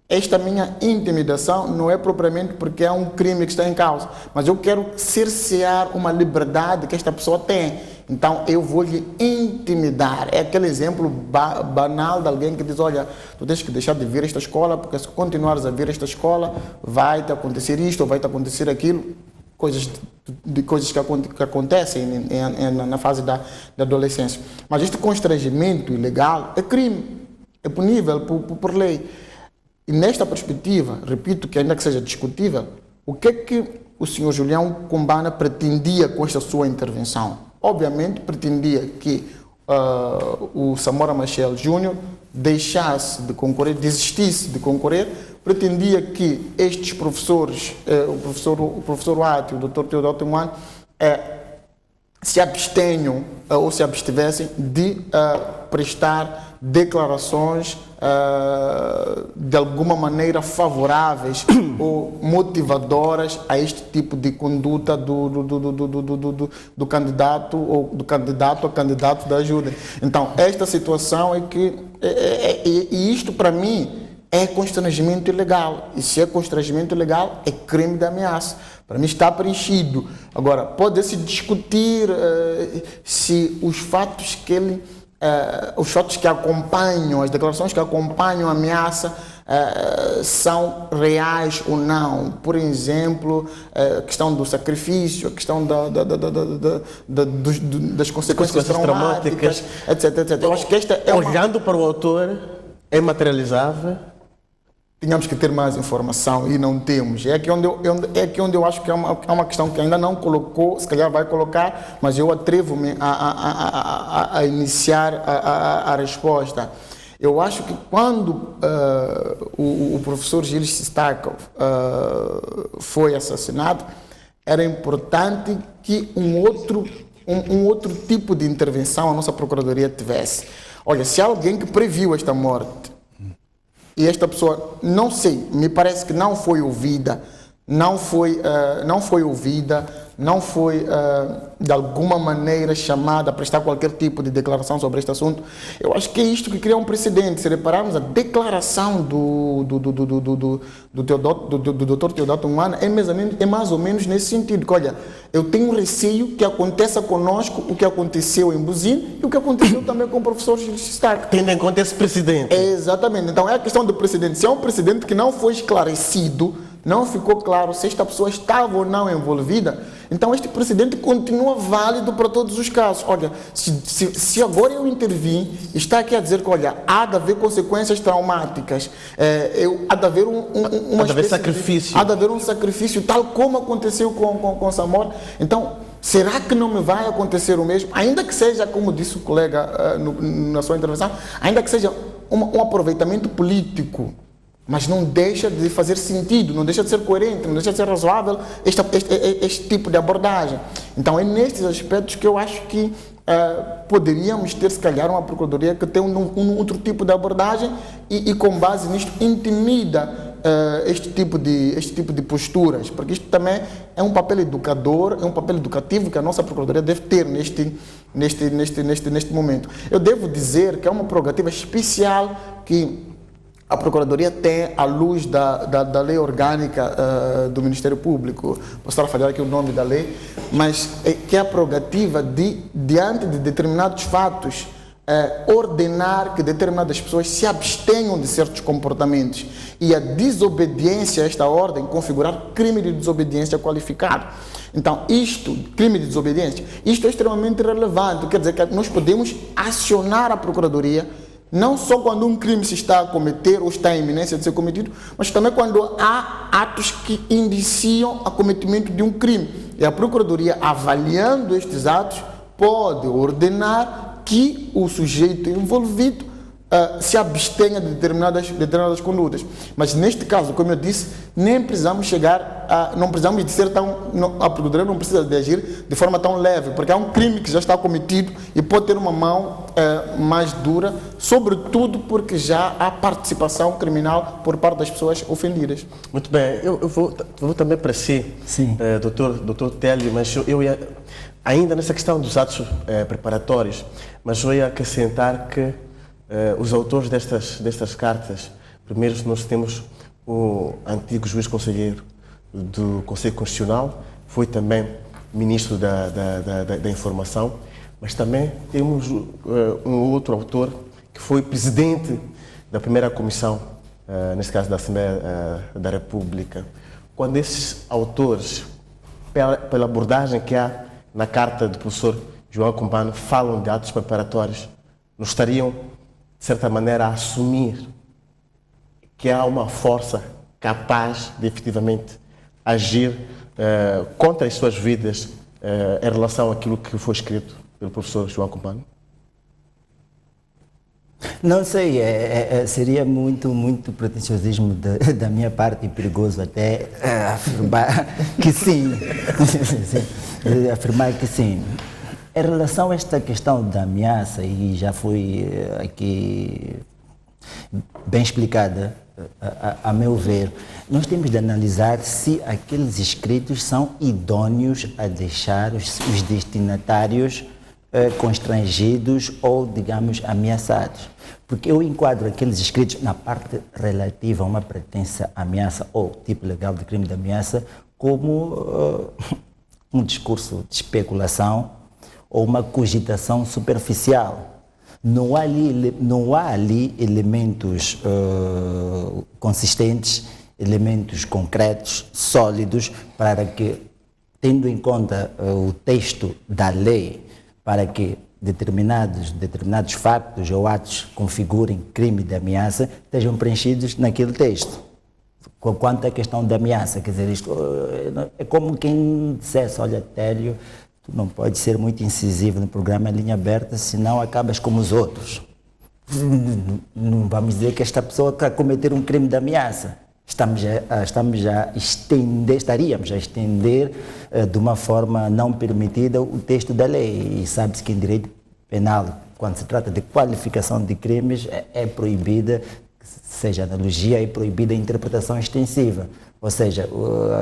[SPEAKER 2] Esta minha intimidação não é propriamente porque é um crime que está em causa, mas eu quero cercear uma liberdade que esta pessoa tem. Então eu vou lhe intimidar. É aquele exemplo banal de alguém que diz, olha, tu tens que deixar de vir a esta escola, porque se continuares a vir a esta escola, vai-te acontecer isto ou vai-te acontecer aquilo. Coisas que acontecem na fase da adolescência. Mas este constrangimento ilegal é crime, é punível por lei. E nesta perspectiva, repito que ainda que seja discutível, o que é que o senhor Julião Gombani pretendia com esta sua intervenção? Obviamente pretendia que o Samora Machel Júnior deixasse de concorrer, desistisse de concorrer, pretendia que estes professores, o professor Ati e o Dr. Teodoto Nguana, se abstenham ou se abstivessem de prestar declarações de alguma maneira favoráveis ou motivadoras a este tipo de conduta do candidato ou do candidato a candidato da ajuda. Então, esta situação é que, e isto para mim é constrangimento ilegal, e se é constrangimento ilegal é crime de ameaça. Para mim está preenchido. Agora, pode-se discutir se os fatos que os fatos que acompanham, as declarações que acompanham a ameaça são reais ou não. Por exemplo, a questão do sacrifício, a questão das consequências traumáticas, etc. Eu acho que esta é
[SPEAKER 1] olhando para o autor, é materializável?
[SPEAKER 2] Tínhamos que ter mais informação e não temos. É aqui onde eu acho que é uma questão que ainda não colocou, se calhar vai colocar, mas eu atrevo-me a iniciar a resposta. Eu acho que quando o professor Gilles Sistakov foi assassinado, era importante que um outro tipo de intervenção a nossa Procuradoria tivesse. Olha, se alguém que previu esta morte e esta pessoa, não sei, me parece que não foi ouvida, não foi de alguma maneira chamada a prestar qualquer tipo de declaração sobre este assunto. Eu acho que é isto que cria um precedente. Se repararmos, a declaração do Dr. Teodato Humana é mais ou menos nesse sentido, que olha, eu tenho receio que aconteça conosco o que aconteceu em Buzim e o que aconteceu também com o professor Gilles Sistakov.
[SPEAKER 1] Tendo em conta esse precedente.
[SPEAKER 2] Exatamente. Então é a questão do precedente. Se é um precedente que não foi esclarecido, não ficou claro se esta pessoa estava ou não envolvida, então este precedente continua válido para todos os casos. Olha, se agora eu intervim, está aqui a dizer que, olha, há de haver consequências traumáticas, há de haver
[SPEAKER 1] sacrifício.
[SPEAKER 2] Há de haver um sacrifício, tal como aconteceu com Samora. Então, será que não me vai acontecer o mesmo? Ainda que seja, como disse o colega na sua intervenção, ainda que seja um aproveitamento político, mas não deixa de fazer sentido, não deixa de ser coerente, não deixa de ser razoável este tipo de abordagem. Então é nestes aspectos que eu acho que poderíamos ter, se calhar, uma Procuradoria que tem um outro tipo de abordagem e com base nisto intimida este tipo de posturas, porque isto também é um papel educador, é um papel educativo que a nossa Procuradoria deve ter neste momento. Eu devo dizer que é uma prerrogativa especial que a Procuradoria tem à luz da lei orgânica do Ministério Público. Posso estar a falhar aqui o nome da lei, mas que é a prerrogativa de, diante de determinados fatos, ordenar que determinadas pessoas se abstenham de certos comportamentos e a desobediência a esta ordem configurar crime de desobediência qualificado. Então, crime de desobediência, isto é extremamente relevante, quer dizer que nós podemos acionar a Procuradoria não só quando um crime se está a cometer ou está em iminência de ser cometido, mas também quando há atos que indiciam a cometimento de um crime. E a Procuradoria, avaliando estes atos, pode ordenar que o sujeito envolvido se abstenha de determinadas condutas. Mas neste caso, como eu disse, nem precisamos não precisamos de ser a Procuradoria não precisa de agir de forma tão leve, porque é um crime que já está cometido e pode ter uma mão mais dura, sobretudo porque já há participação criminal por parte das pessoas ofendidas.
[SPEAKER 1] Muito bem, eu vou também para si, doutor Télio, mas eu ia, ainda nessa questão dos atos preparatórios, mas eu ia acrescentar que os autores destas cartas, primeiro nós temos o antigo juiz conselheiro do Conselho Constitucional, foi também ministro da Informação, mas também temos um outro autor que foi presidente da primeira comissão, nesse caso da Assembleia da República. Quando esses autores, pela abordagem que há na carta do professor João Cumbano, falam de atos preparatórios, não estariam, de certa maneira, a assumir que há uma força capaz de efetivamente agir contra as suas vidas em relação àquilo que foi escrito pelo professor João Cumbano?
[SPEAKER 3] Não sei, seria muito pretensiosismo da minha parte e perigoso até afirmar que sim. Afirmar que sim. Em relação a esta questão da ameaça, e já foi aqui bem explicada, a meu ver, nós temos de analisar se aqueles escritos são idôneos a deixar os destinatários constrangidos ou, digamos, ameaçados. Porque eu enquadro aqueles escritos na parte relativa a uma pretensa ameaça ou tipo legal de crime de ameaça como um discurso de especulação ou uma cogitação superficial. Não há ali elementos consistentes, elementos concretos, sólidos, para que, tendo em conta o texto da lei, para que determinados factos ou atos configurem crime de ameaça, estejam preenchidos naquele texto. Quanto à questão da ameaça, quer dizer, isto é como quem dissesse, olha, Télio, tu não pode ser muito incisivo no programa Linha Aberta, senão acabas como os outros. não vamos dizer que esta pessoa está a cometer um crime de ameaça. Estaríamos a estender de uma forma não permitida o texto da lei. E sabe-se que em direito penal, quando se trata de qualificação de crimes, é proibida, seja analogia, é proibida a interpretação extensiva. Ou seja,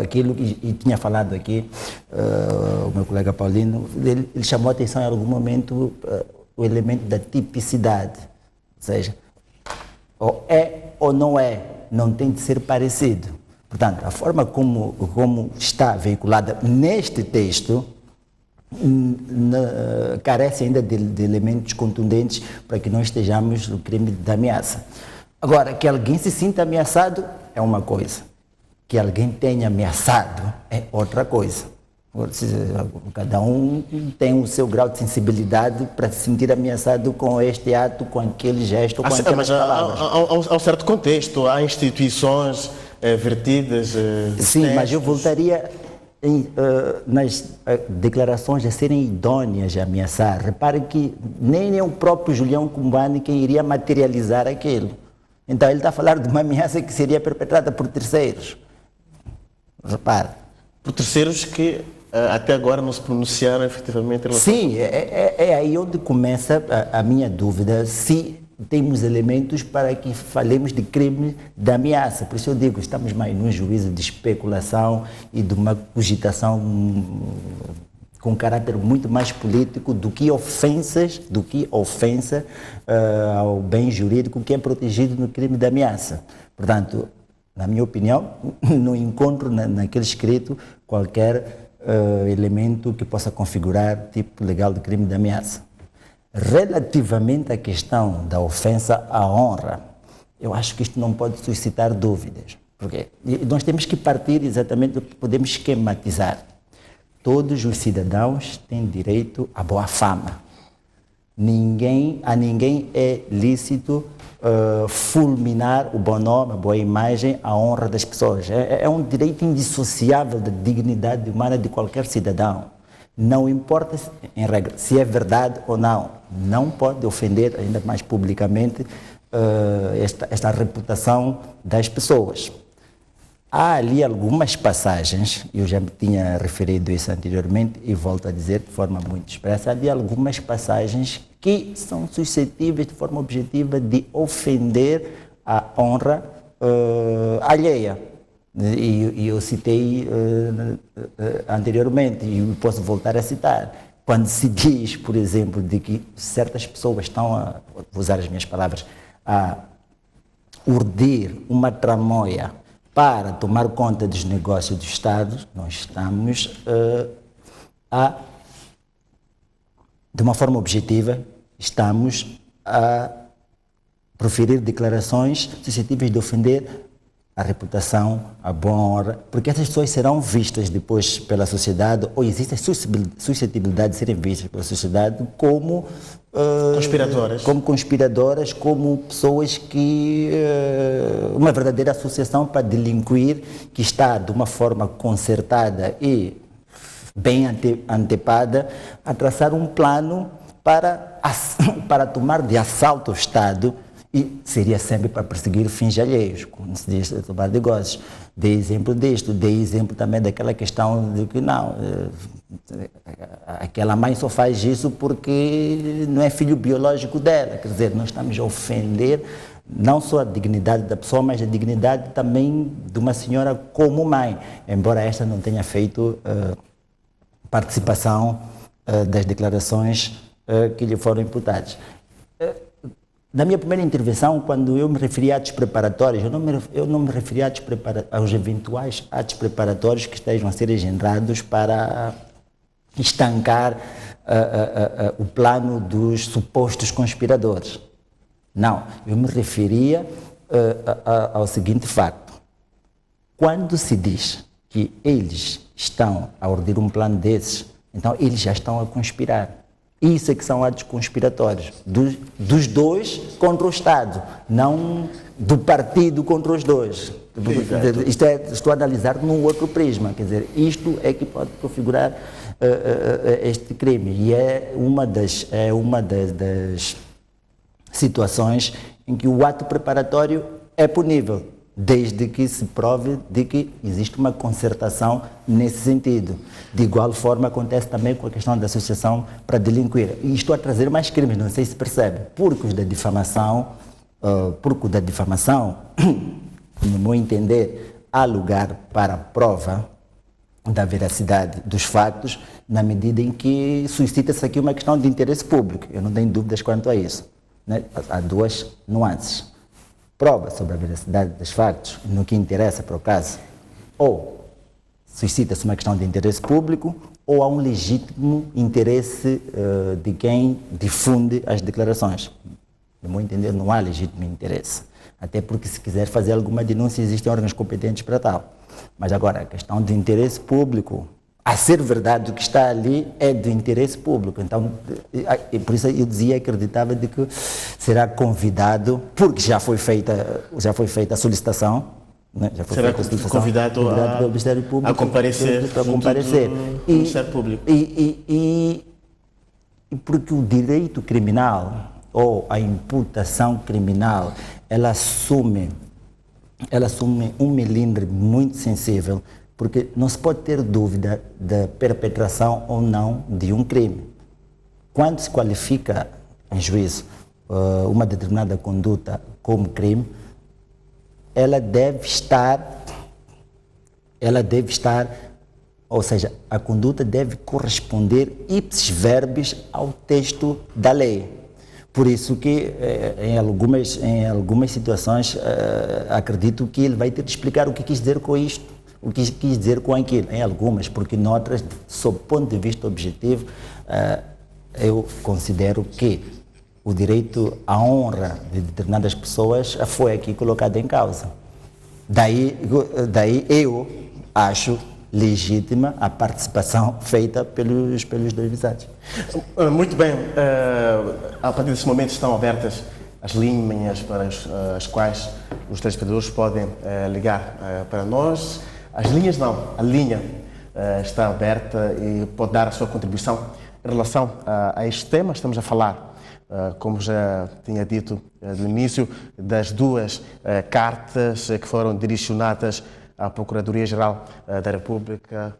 [SPEAKER 3] aquilo que tinha falado aqui, o meu colega Paulino, ele chamou a atenção em algum momento o elemento da tipicidade. Ou seja, ou é ou não é, não tem de ser parecido. Portanto, a forma como está veiculada neste texto carece ainda de elementos contundentes para que não estejamos no crime de ameaça. Agora, que alguém se sinta ameaçado é uma coisa. Que alguém tenha ameaçado é outra coisa. Cada um tem o seu grau de sensibilidade para se sentir ameaçado com este ato, com aquele gesto, com aquelas palavras.
[SPEAKER 1] Há um certo contexto, há instituições vertidas...
[SPEAKER 3] Sim,
[SPEAKER 1] textos.
[SPEAKER 3] mas eu voltaria nas declarações a serem idôneas a ameaçar. Repare que nem o próprio Julião Cumbani quem iria materializar aquilo. Então ele está a falar de uma ameaça que seria perpetrada por terceiros. Repare.
[SPEAKER 1] Por terceiros que até agora não se pronunciaram efetivamente em relação...
[SPEAKER 3] Sim, é aí onde começa a minha dúvida, se temos elementos para que falemos de crime de ameaça. Por isso eu digo, estamos mais num juízo de especulação e de uma cogitação com caráter muito mais político do que ofensa ao bem jurídico que é protegido no crime de ameaça. Portanto, na minha opinião, não encontro naquele escrito qualquer elemento que possa configurar tipo legal de crime de ameaça. Relativamente à questão da ofensa à honra, eu acho que isto não pode suscitar dúvidas. Porque nós temos que partir exatamente, podemos esquematizar. Todos os cidadãos têm direito à boa fama. A ninguém é lícito fulminar o bom nome, a boa imagem, a honra das pessoas. É um direito indissociável da dignidade humana de qualquer cidadão. Não importa, em regra, se é verdade ou não. Não pode ofender, ainda mais publicamente, esta reputação das pessoas. Há ali algumas passagens, eu já me tinha referido isso anteriormente e volto a dizer de forma muito expressa, há ali algumas passagens que são suscetíveis de forma objetiva de ofender a honra alheia. E eu citei anteriormente e posso voltar a citar. Quando se diz, por exemplo, de que certas pessoas estão vou usar as minhas palavras, a urdir uma tramóia para tomar conta dos negócios do Estado, nós estamos de uma forma objetiva, estamos a proferir declarações suscetíveis de ofender a reputação, a boa honra, porque essas pessoas serão vistas depois pela sociedade, ou existe a suscetibilidade de serem vistas pela sociedade como conspiradoras, como pessoas que uma verdadeira associação para delinquir, que está de uma forma concertada e bem antepada a traçar um plano para tomar de assalto o Estado. E seria sempre para perseguir fins alheios, como se diz, tomar negócios. Dei exemplo disto, dei exemplo também daquela questão de que não, aquela mãe só faz isso porque não é filho biológico dela. Quer dizer, nós estamos a ofender não só a dignidade da pessoa, mas a dignidade também de uma senhora como mãe, embora esta não tenha feito participação das declarações que lhe foram imputadas. Na minha primeira intervenção, quando eu me referi a atos preparatórios, eu não me referi aos eventuais atos preparatórios que estejam a ser engendrados para estancar o plano dos supostos conspiradores. Não, eu me referia ao seguinte facto. Quando se diz que eles estão a urdir um plano desses, então eles já estão a conspirar. Isso é que são atos conspiratórios, dos dois contra o Estado, não do partido contra os dois. Estou a analisar num outro prisma, quer dizer, isto é que pode configurar este crime e é uma das situações em que o ato preparatório é punível, desde que se prove de que existe uma concertação nesse sentido. De igual forma acontece também com a questão da associação para delinquir. E estou a trazer mais crimes, não sei se percebe, porque o da difamação, no meu entender, há lugar para a prova da veracidade dos fatos, na medida em que suscita-se aqui uma questão de interesse público. Eu não tenho dúvidas quanto a isso, né? Há duas nuances. Prova sobre a veracidade dos factos, no que interessa para o caso, ou suscita-se uma questão de interesse público, ou há um legítimo interesse de quem difunde as declarações. No meu entender, não há legítimo interesse. Até porque, se quiser fazer alguma denúncia, existem órgãos competentes para tal. Mas agora, a questão de interesse público, a ser verdade, o que está ali é de interesse público. Então, por isso eu dizia, acreditava de que será convidado, porque já foi feita a solicitação, né? Já foi
[SPEAKER 1] Será
[SPEAKER 3] feita a solicitação,
[SPEAKER 1] convidado
[SPEAKER 3] pelo Ministério Público
[SPEAKER 1] a comparecer
[SPEAKER 3] para
[SPEAKER 1] junto
[SPEAKER 3] comparecer.
[SPEAKER 1] do Ministério Público.
[SPEAKER 3] E porque o direito criminal ou a imputação criminal, ela assume um melindre muito sensível, porque não se pode ter dúvida da perpetração ou não de um crime. Quando se qualifica em juízo uma determinada conduta como crime, ela deve estar, ou seja, a conduta deve corresponder ipsis verbis ao texto da lei. Por isso que em algumas situações acredito que ele vai ter de explicar o que quis dizer com isto, o que quis dizer com aquilo, em algumas, porque noutras, sob o ponto de vista objetivo, eu considero que o direito à honra de determinadas pessoas foi aqui colocado em causa. Daí eu acho legítima a participação feita pelos dois visados.
[SPEAKER 1] Muito bem. A partir desse momento estão abertas as linhas para as quais os telespectadores podem ligar para nós. As linhas não, a linha está aberta e pode dar a sua contribuição em relação a este tema. Estamos a falar, como já tinha dito no início, das duas cartas que foram direcionadas à Procuradoria-Geral da República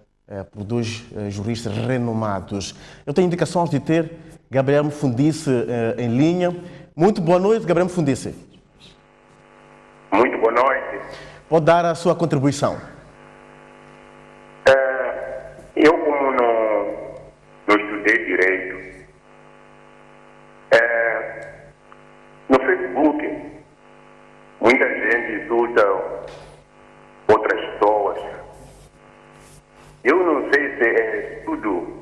[SPEAKER 1] por dois juristas renomados. Eu tenho indicações de ter Gabriel Mfundice em linha. Muito boa noite, Gabriel Mfundice.
[SPEAKER 5] Muito boa noite.
[SPEAKER 1] Pode dar a sua contribuição.
[SPEAKER 5] Eu, como não estudei direito, no Facebook, muita gente insulta outras pessoas. Eu não sei se é tudo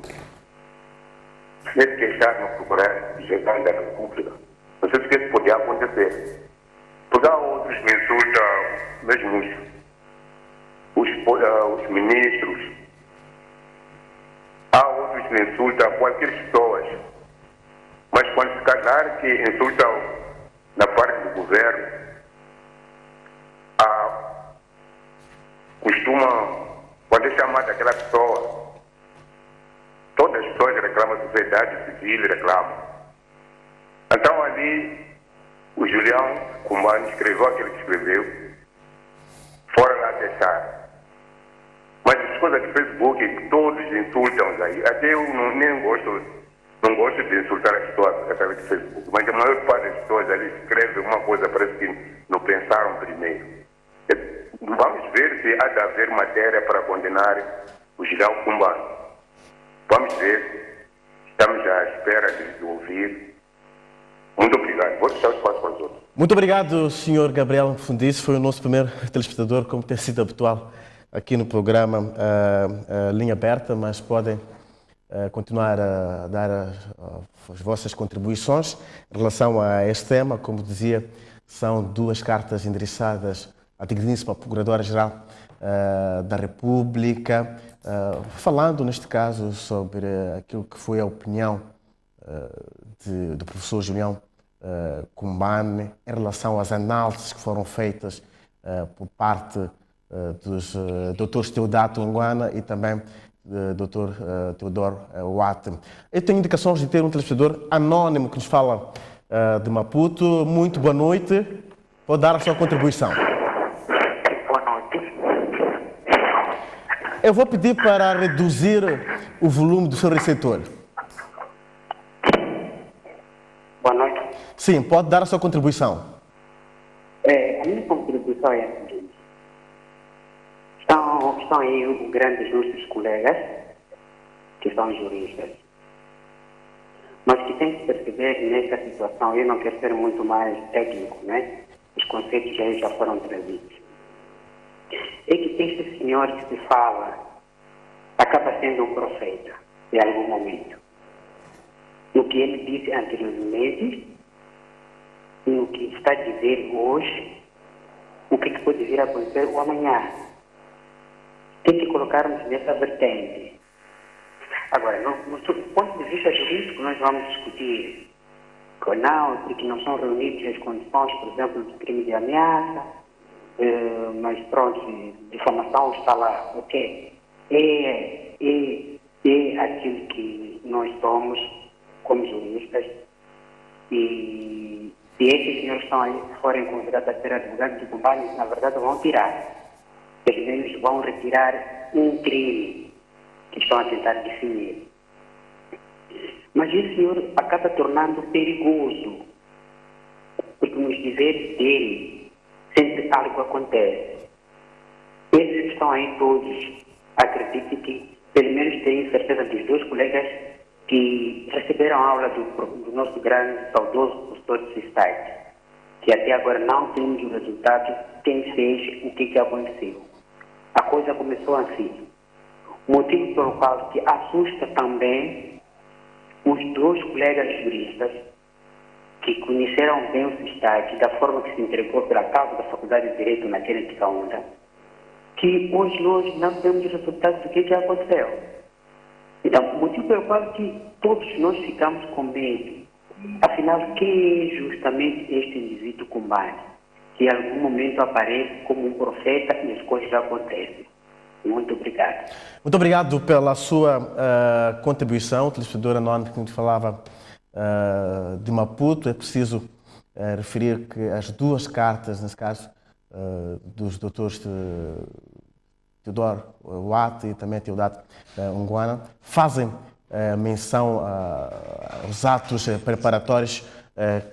[SPEAKER 5] se queixar no Procurador-Geral da República. Não sei se isso pode acontecer. Porque há outros que insultam mesmo os ministros. Há outros que insultam qualquer pessoa. Mas quando se casar que insultam na parte do governo, costuma, quando é chamada aquela pessoa, todas as pessoas reclamam, a sociedade civil reclama. Então ali, o Julião Cumbano escreveu aquilo que escreveu, fora lá testar. Mas as coisas do Facebook, todos insultam aí. Até eu não gosto de insultar as pessoas através do Facebook, mas a maior parte das pessoas ali escreve uma coisa, parece que não pensaram primeiro. Vamos ver se há de haver matéria para condenar o Julião Cumbano. Vamos ver. Estamos à espera de ouvir. Muito obrigado. Vou deixar o espaço para os outros.
[SPEAKER 1] Muito obrigado, Sr. Gabriel Mfundice. Foi o nosso primeiro telespectador, como tem sido habitual aqui no programa Linha Aberta, mas podem continuar a dar as vossas contribuições em relação a este tema. Como dizia, são duas cartas endereçadas à digníssima Procuradora-Geral da República, falando, neste caso, sobre aquilo que foi a opinião do professor Julião Cumbane em relação às análises que foram feitas por parte dos doutores Teodato Nguana e também do doutor Teodoro Watt. Eu tenho indicações de ter um telespectador anónimo que nos fala de Maputo. Muito boa noite. Pode dar a sua contribuição.
[SPEAKER 6] Boa noite.
[SPEAKER 1] Eu vou pedir para reduzir o volume do seu receptor.
[SPEAKER 6] Boa noite.
[SPEAKER 1] Sim, pode dar a sua contribuição.
[SPEAKER 6] A minha contribuição é a seguinte. Estão aí grandes nossos colegas, que são juristas, mas que têm que perceber que nesta situação, eu não quero ser muito mais técnico, né? Os conceitos já foram trazidos. É que este senhor que se fala acaba sendo um profeta em algum momento. No que ele disse anteriormente, no que está a dizer hoje, o que pode vir a acontecer o amanhã. Tem que colocarmos nessa vertente. Agora, do ponto de vista jurídico, nós vamos discutir que não, porque não são reunidas as condições, por exemplo, do crime de ameaça, mas pronto, difamação está lá, ok. É aquilo que nós somos como juristas e se esses senhores estão aí, forem convidados a ser advogados de companhia, na verdade vão tirar. Eles vão retirar um crime que estão a tentar definir. Mas esse senhor acaba tornando perigoso, porque nos dizeres dele sempre algo acontece. Esses que estão aí todos, acredito que pelo menos tenho certeza dos dois colegas que receberam aula do nosso grande, saudoso professor de Sistite, que até agora não temos o resultado, quem fez, o que aconteceu. A coisa começou assim. Motivo pelo qual que assusta também os dois colegas juristas que conheceram bem o Sistite, da forma que se entregou pela causa da Faculdade de Direito naquela antiga onda, que hoje nós não temos o resultado do que aconteceu. Então, o motivo pelo qual que todos nós ficamos com medo, afinal, quem é justamente este indivíduo combate, que em algum momento aparece como um profeta e as coisas acontecem. Muito obrigado.
[SPEAKER 1] Muito obrigado pela sua contribuição, telespectadora anónima que nos falava de Maputo. É preciso referir que as duas cartas, nesse caso, dos doutores Teodoro Wati e também Teodato Unguana, fazem menção aos atos preparatórios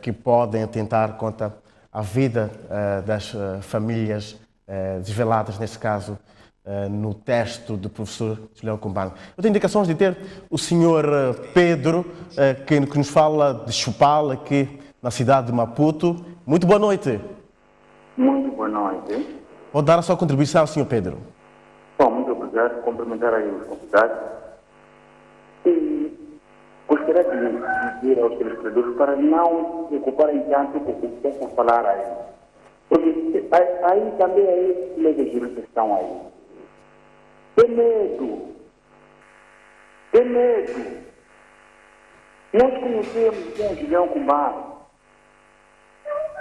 [SPEAKER 1] que podem atentar contra a vida das famílias desveladas, nesse caso, no texto do professor Julião Cumbano. Eu tenho indicações de ter o senhor Pedro, que nos fala de Chupal, aqui na cidade de Maputo. Muito boa noite.
[SPEAKER 7] Muito boa noite.
[SPEAKER 1] Pode dar a sua contribuição, senhor Pedro.
[SPEAKER 7] Bom, muito obrigado. Cumprimentar aí os convidados. E gostaria de dizer aos telespectadores para não se ocuparem tanto com o que possam falar aí. Porque aí também aí colegas juristas estão aí. Tem medo. Tem medo. Nós conhecemos o Julião Cumbano.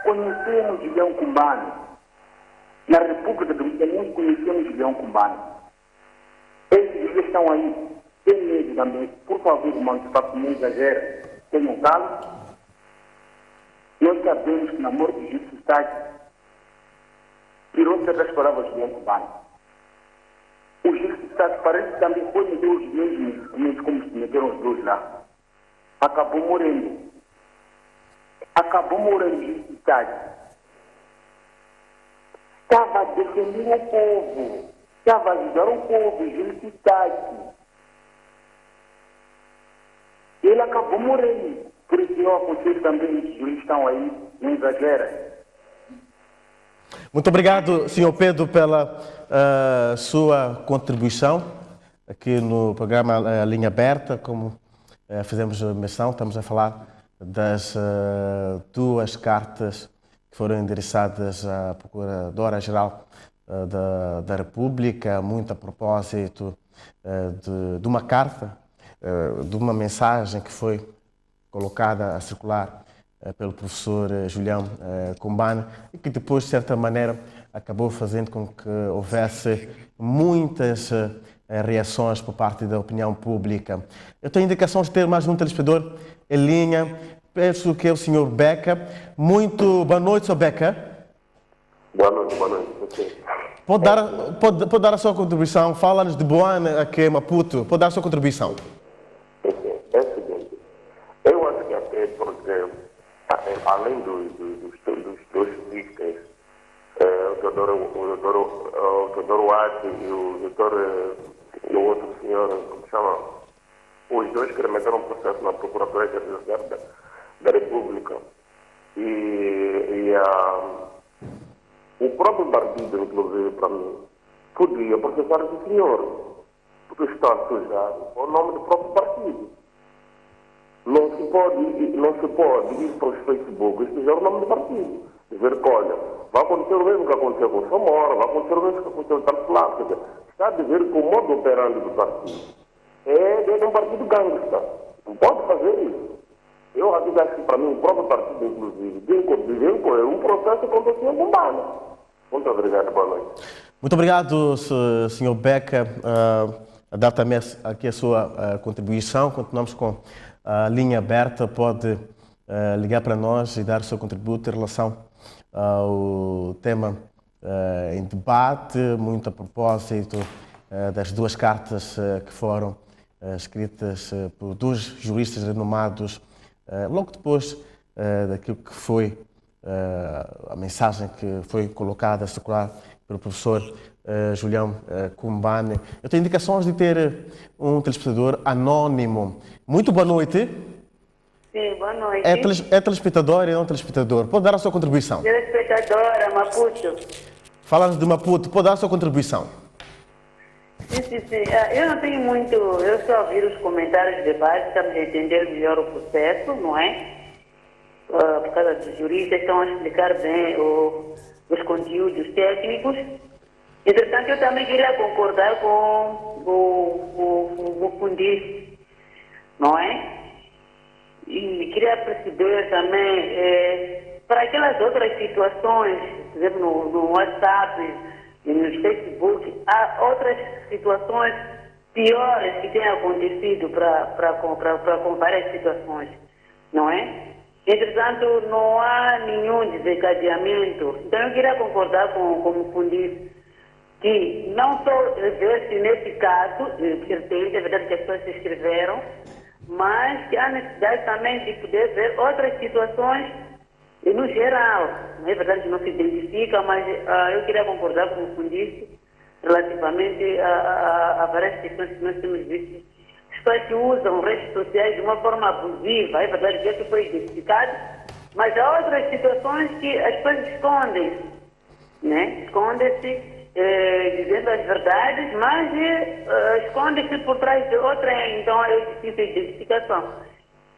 [SPEAKER 7] Conhecemos o Julião Cumbano. Na República Dominicana, nós conhecemos o Julião Cumbano. Esses juízes estão aí. Tem medo também. Por favor, irmãos, para que não exagere, tenham calma. Nós sabemos que na morte de Jesus está tirou certas palavras do Julião Cumbano. O juiz está parece que também foi meter os mesmos como se meteram os dois lá. Acabou morrendo. Acabou morrendo o juiz está. Estava a defender o povo. Estava a ajudar o povo, o juiz está. Ele acabou morrendo. Por isso eu aconselho também os juízes estão aí, não exagera.
[SPEAKER 1] Muito obrigado, senhor Pedro, pela sua contribuição aqui no programa Linha Aberta. Como fizemos menção, estamos a falar das duas cartas que foram endereçadas à Procuradora-Geral da República, muito a propósito de uma carta, de uma mensagem que foi colocada a circular pelo professor Julião Cumbano e que depois, de certa maneira, acabou fazendo com que houvesse muitas reações por parte da opinião pública. Eu tenho indicações de ter mais um telespectador em linha. penso que é o senhor Beca. Muito boa noite, senhor Beca.
[SPEAKER 5] Boa noite, boa noite. Okay.
[SPEAKER 1] Pode dar a sua contribuição. Fala-nos de Boana, aqui em Maputo. Pode dar a sua contribuição.
[SPEAKER 5] É o seguinte, eu acho que até porque, além dos dois juristas, o Teodoro Arte e o outro senhor, como chama, os dois que remeteram um processo na Procuradoria da República. O próprio partido, inclusive, para mim, podia processar esse senhor, porque está a sujar o nome do próprio partido. Não se pode ir para os Facebook e sujar o nome do partido. Dizer que, olha, vai acontecer o mesmo que aconteceu com o Samora, vai acontecer o mesmo que aconteceu com o Tarflácio. Está a dizer que o modo operante do partido é um partido gangsta. Não pode fazer isso. Eu acho que, para mim, o próprio partido, inclusive, deve incorrer um processo contra o senhor Bombana. Muito obrigado, boa noite.
[SPEAKER 1] Muito obrigado, senhor Beca, a dar também aqui a sua contribuição. Continuamos com a linha aberta. Pode ligar para nós e dar o seu contributo em relação ao tema em debate, muito a propósito das duas cartas que foram escritas por dois juristas renomados logo depois daquilo que foi a mensagem que foi colocada a circular pelo professor Julião Kumbane. Eu tenho indicações de ter um telespectador anónimo. Muito boa noite.
[SPEAKER 8] Sim, boa noite.
[SPEAKER 1] É telespectador e não telespectador. Pode dar a sua contribuição.
[SPEAKER 8] Telespectadora, Maputo.
[SPEAKER 1] Falando de Maputo, pode dar a sua contribuição.
[SPEAKER 8] Sim. Eu não tenho muito... Eu só ouvi os comentários de debate, estamos a entender melhor o processo, não é? Por causa dos juristas, estão a explicar bem os conteúdos técnicos. Entretanto, eu também queria concordar com o Fundis, não é? E queria perceber também, para aquelas outras situações, por exemplo, no WhatsApp, no Facebook, há outras situações piores que têm acontecido com várias situações, não é? Entretanto, não há nenhum desencadeamento. Então, eu queria concordar com o Fundis, que não só ver-se nesse caso, é verdade que as pessoas se inscreveram, mas que há necessidade também de poder ver outras situações no geral. É verdade que não se identifica, mas eu queria concordar com o Fundis relativamente a várias questões que nós temos visto. As pessoas que usam redes sociais de uma forma abusiva, é verdade que isso foi identificado, mas há outras situações que as pessoas escondem, né? Escondem-se dizendo as verdades, mas esconde-se por trás de outra, então é difícil a identificação.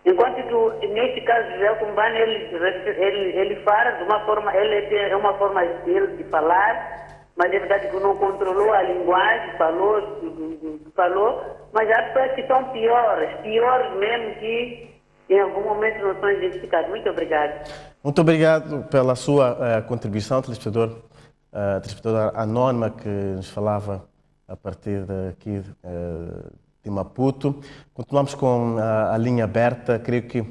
[SPEAKER 8] Enquanto que, neste caso, José Kumbane, ele fala de uma forma, é uma forma dele de falar, mas é verdade que não controlou a linguagem, falou, mas há pessoas que são piores mesmo, que em algum momento não são identificadas. Muito obrigada.
[SPEAKER 1] Muito obrigado pela sua contribuição, telespectadora anónima que nos falava a partir daqui de Maputo. Continuamos com a linha aberta. Creio que,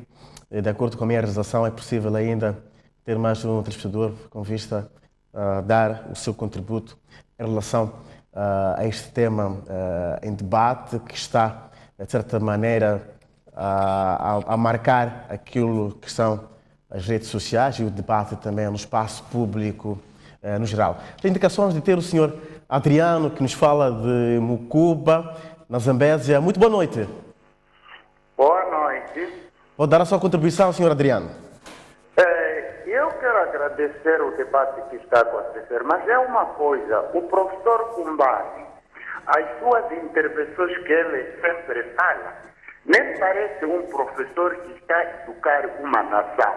[SPEAKER 1] de acordo com a minha realização, é possível ainda ter mais um telespectador com vista a dar o seu contributo em relação a este tema em debate, que está, de certa maneira, a marcar aquilo que são as redes sociais e o debate também no espaço público no geral. Tem indicações de ter o senhor Adriano, que nos fala de Mucuba, na Zambésia. Muito boa noite.
[SPEAKER 9] Boa noite.
[SPEAKER 1] Pode dar a sua contribuição, senhor Adriano.
[SPEAKER 9] Eu quero agradecer o debate que está a acontecer, mas é uma coisa, o professor Kumbane, as suas intervenções que ele sempre fala, nem parece um professor que está a educar uma nação.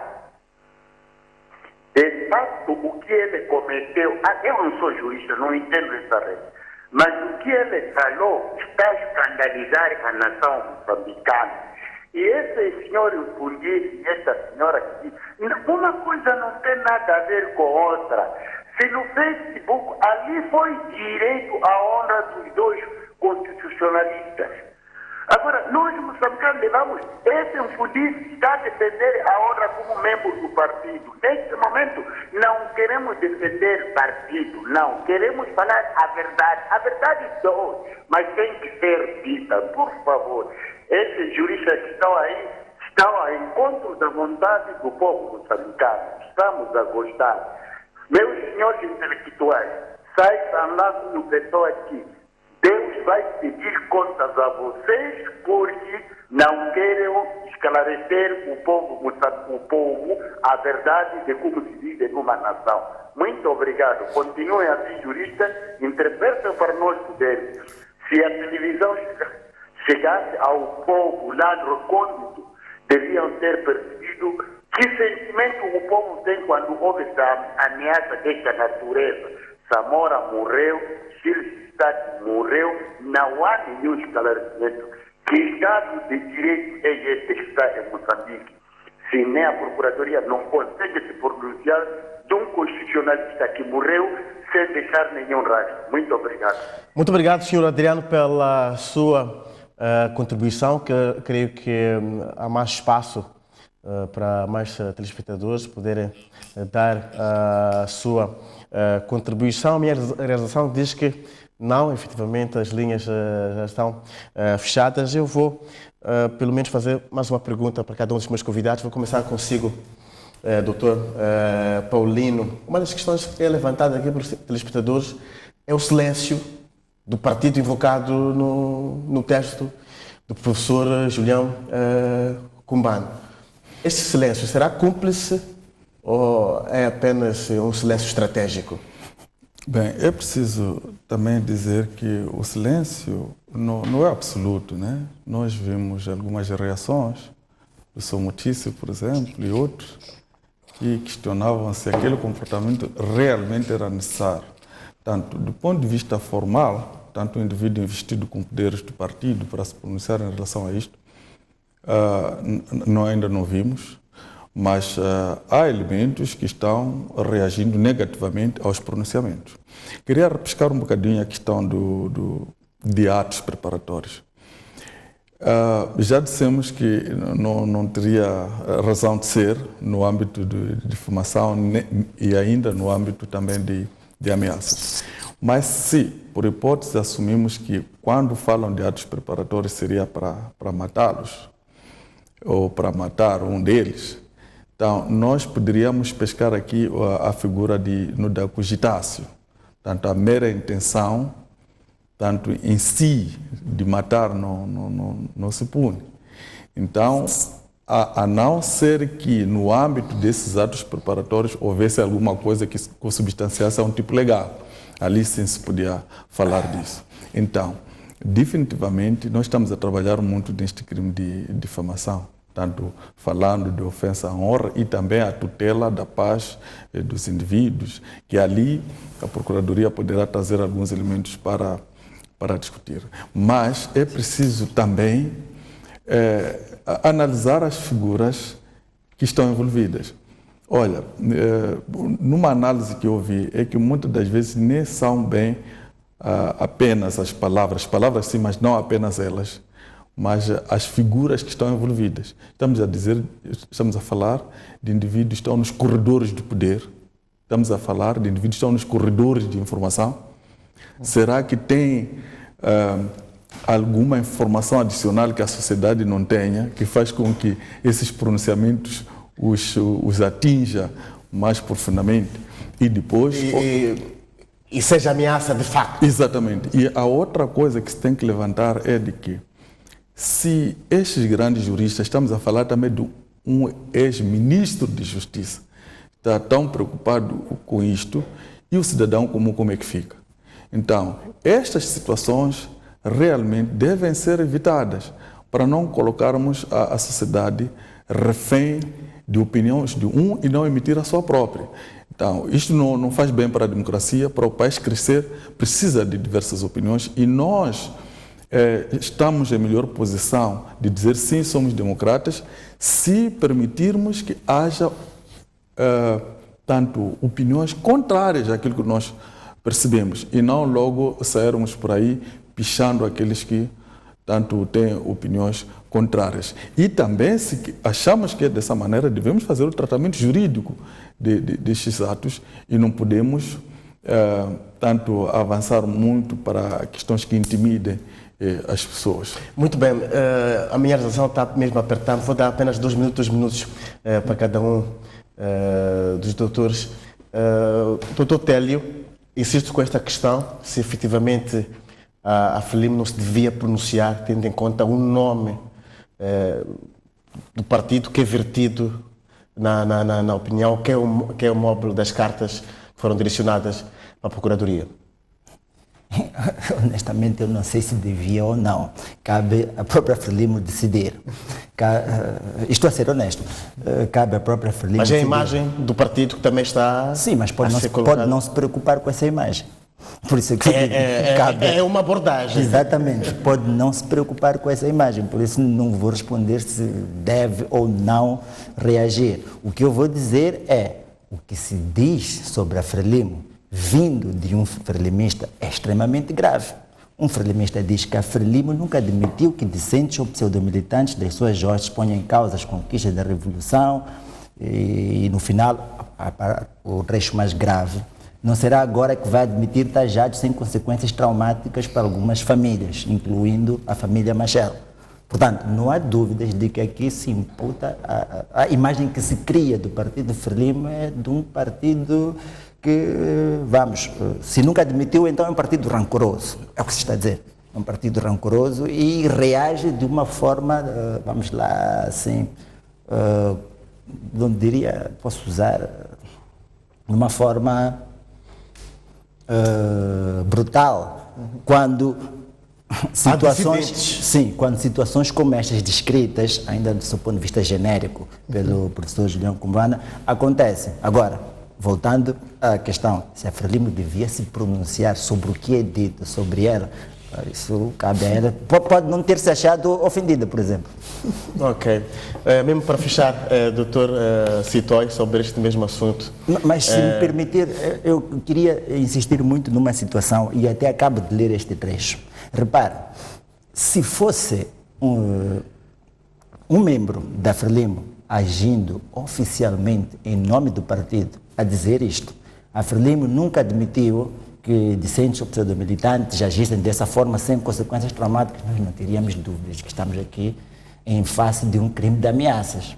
[SPEAKER 9] De fato, o que ele cometeu, eu não sou jurista, não entendo essa regra, mas o que ele falou está a escandalizar a nação moçambicana. E esse senhor Fundis e essa senhora aqui, uma coisa não tem nada a ver com outra. Se no Facebook ali foi direito à honra dos dois constitucionalistas. Agora, nós moçambicanos levamos esse infudice, está a defender a honra como membro do partido. Neste momento, não queremos defender partido, não. Queremos falar a verdade. A verdade dói, mas tem que ser dita. Por favor, esses juristas que estão aí estão ao encontro da vontade do povo moçambicano. Estamos a gostar. Meus senhores intelectuais, saiam lá como pessoas que Deus vai pedir contas a vocês porque não querem esclarecer o povo a verdade de como se vive numa nação. Muito obrigado. Continuem assim, juristas, interpretem para nós podermos. Se a televisão chegasse ao povo lá no recôndito, deviam ter percebido que sentimento o povo tem quando houve essa ameaça desta natureza. Samora morreu, Silvio morreu, não há nenhum esclarecimento. Que Estado de Direito é este que está em Moçambique? Se nem a Procuradoria não consegue se pronunciar de um constitucionalista que morreu sem deixar nenhum rastro. Muito obrigado.
[SPEAKER 1] Muito obrigado, Sr. Adriano, pela sua contribuição, que creio que há mais espaço para mais telespectadores poderem dar a sua contribuição. A minha realização diz que não, efetivamente, as linhas já estão fechadas. Eu vou, pelo menos, fazer mais uma pergunta para cada um dos meus convidados. Vou começar consigo, Dr. Paulino. Uma das questões que é levantada aqui pelos telespectadores é o silêncio do partido invocado no texto do professor Julião Cumbano. Este silêncio será cúmplice ou é apenas um silêncio estratégico?
[SPEAKER 4] Bem, é preciso também dizer que o silêncio não é absoluto, né? Nós vimos algumas reações do Sou Notícia, por exemplo, e outros, que questionavam se aquele comportamento realmente era necessário. Tanto do ponto de vista formal, tanto o indivíduo investido com poderes do partido para se pronunciar em relação a isto, ainda não vimos, mas há elementos que estão reagindo negativamente aos pronunciamentos. Queria repescar um bocadinho a questão de atos preparatórios. Já dissemos que não teria razão de ser no âmbito de difamação e ainda no âmbito também de ameaças. Mas se, por hipótese, assumimos que quando falam de atos preparatórios seria para matá-los ou para matar um deles, então nós poderíamos pescar aqui a figura da cogitácio, tanto a mera intenção, tanto em si de matar não se pune. Então, a não ser que no âmbito desses atos preparatórios houvesse alguma coisa que consubstanciasse a um tipo legal, ali sim se podia falar disso. Então, definitivamente, nós estamos a trabalhar muito neste crime de difamação, tanto falando de ofensa à honra e também a tutela da paz dos indivíduos, que ali a Procuradoria poderá trazer alguns elementos para discutir. Mas é preciso também analisar as figuras que estão envolvidas. Olha, numa análise que eu vi, é que muitas das vezes nem são bem apenas as palavras sim, mas não apenas elas, mas as figuras que estão envolvidas. Estamos a falar de indivíduos que estão nos corredores do poder, estamos a falar de indivíduos que estão nos corredores de informação. Será que tem alguma informação adicional que a sociedade não tenha, que faz com que esses pronunciamentos os atinja mais profundamente e depois...
[SPEAKER 1] E seja ameaça de facto.
[SPEAKER 4] Exatamente. E a outra coisa que se tem que levantar é de que se estes grandes juristas, estamos a falar também de um ex-ministro de Justiça, está tão preocupado com isto, e o cidadão comum como é que fica? Então, estas situações realmente devem ser evitadas para não colocarmos a sociedade refém de opiniões de um e não emitir a sua própria. Então, isto não faz bem para a democracia, para o país crescer, precisa de diversas opiniões e nós estamos em melhor posição de dizer sim, somos democratas, se permitirmos que haja tanto opiniões contrárias àquilo que nós percebemos e não logo sairmos por aí pichando aqueles que tanto tem opiniões contrárias. E também, se achamos que é dessa maneira, devemos fazer o tratamento jurídico destes atos e não podemos tanto avançar muito para questões que intimidem as pessoas.
[SPEAKER 1] Muito bem, a minha realização está mesmo apertando. Vou dar apenas 2 minutos para cada um dos doutores. Doutor Télio, insisto com esta questão, se efetivamente a Frelimo não se devia pronunciar, tendo em conta o nome do partido que é vertido na opinião, que é o módulo das cartas que foram direcionadas para a Procuradoria.
[SPEAKER 3] Honestamente, eu não sei se devia ou não. Cabe à própria Frelimo decidir. Estou a ser honesto. Cabe à própria Frelimo
[SPEAKER 1] decidir.
[SPEAKER 3] Mas
[SPEAKER 1] é a imagem do partido que também está.
[SPEAKER 3] Sim, mas pode não se preocupar com essa imagem. Por isso que
[SPEAKER 1] é uma abordagem.
[SPEAKER 3] Exatamente. Pode não se preocupar com essa imagem. Por isso não vou responder se deve ou não reagir. O que eu vou dizer é o que se diz sobre a Frelimo vindo de um frelimista é extremamente grave. Um frelimista diz que a Frelimo nunca admitiu que dissidentes ou pseudomilitantes das suas hostes ponham em causa as conquistas da Revolução e no final, o trecho mais grave, não será agora que vai admitir tajados sem consequências traumáticas para algumas famílias, incluindo a família Machel. Portanto, não há dúvidas de que aqui se imputa a imagem que se cria do partido Frelimo é de um partido que, se nunca admitiu, então é um partido rancoroso. É o que se está a dizer. É um partido rancoroso e reage de uma forma, vamos lá, assim, não diria, posso usar, de uma forma brutal, quando situações como estas descritas, ainda do seu ponto de vista genérico, pelo professor Julião Kumbana, acontecem. Agora, voltando à questão, se a Frelimo devia se pronunciar sobre o que é dito sobre ela, isso cabe a ela. Pode não ter se achado ofendida, por exemplo.
[SPEAKER 1] Ok. Mesmo para fechar, doutor Citói, sobre este mesmo assunto.
[SPEAKER 3] Mas se me permitir, eu queria insistir muito numa situação e até acabo de ler este trecho. Repare, se fosse um membro da Frelimo agindo oficialmente em nome do partido a dizer isto, a Frelimo nunca admitiu que dissidentes ou pseudomilitantes agissem dessa forma sem consequências traumáticas, nós não teríamos dúvidas que estamos aqui em face de um crime de ameaças.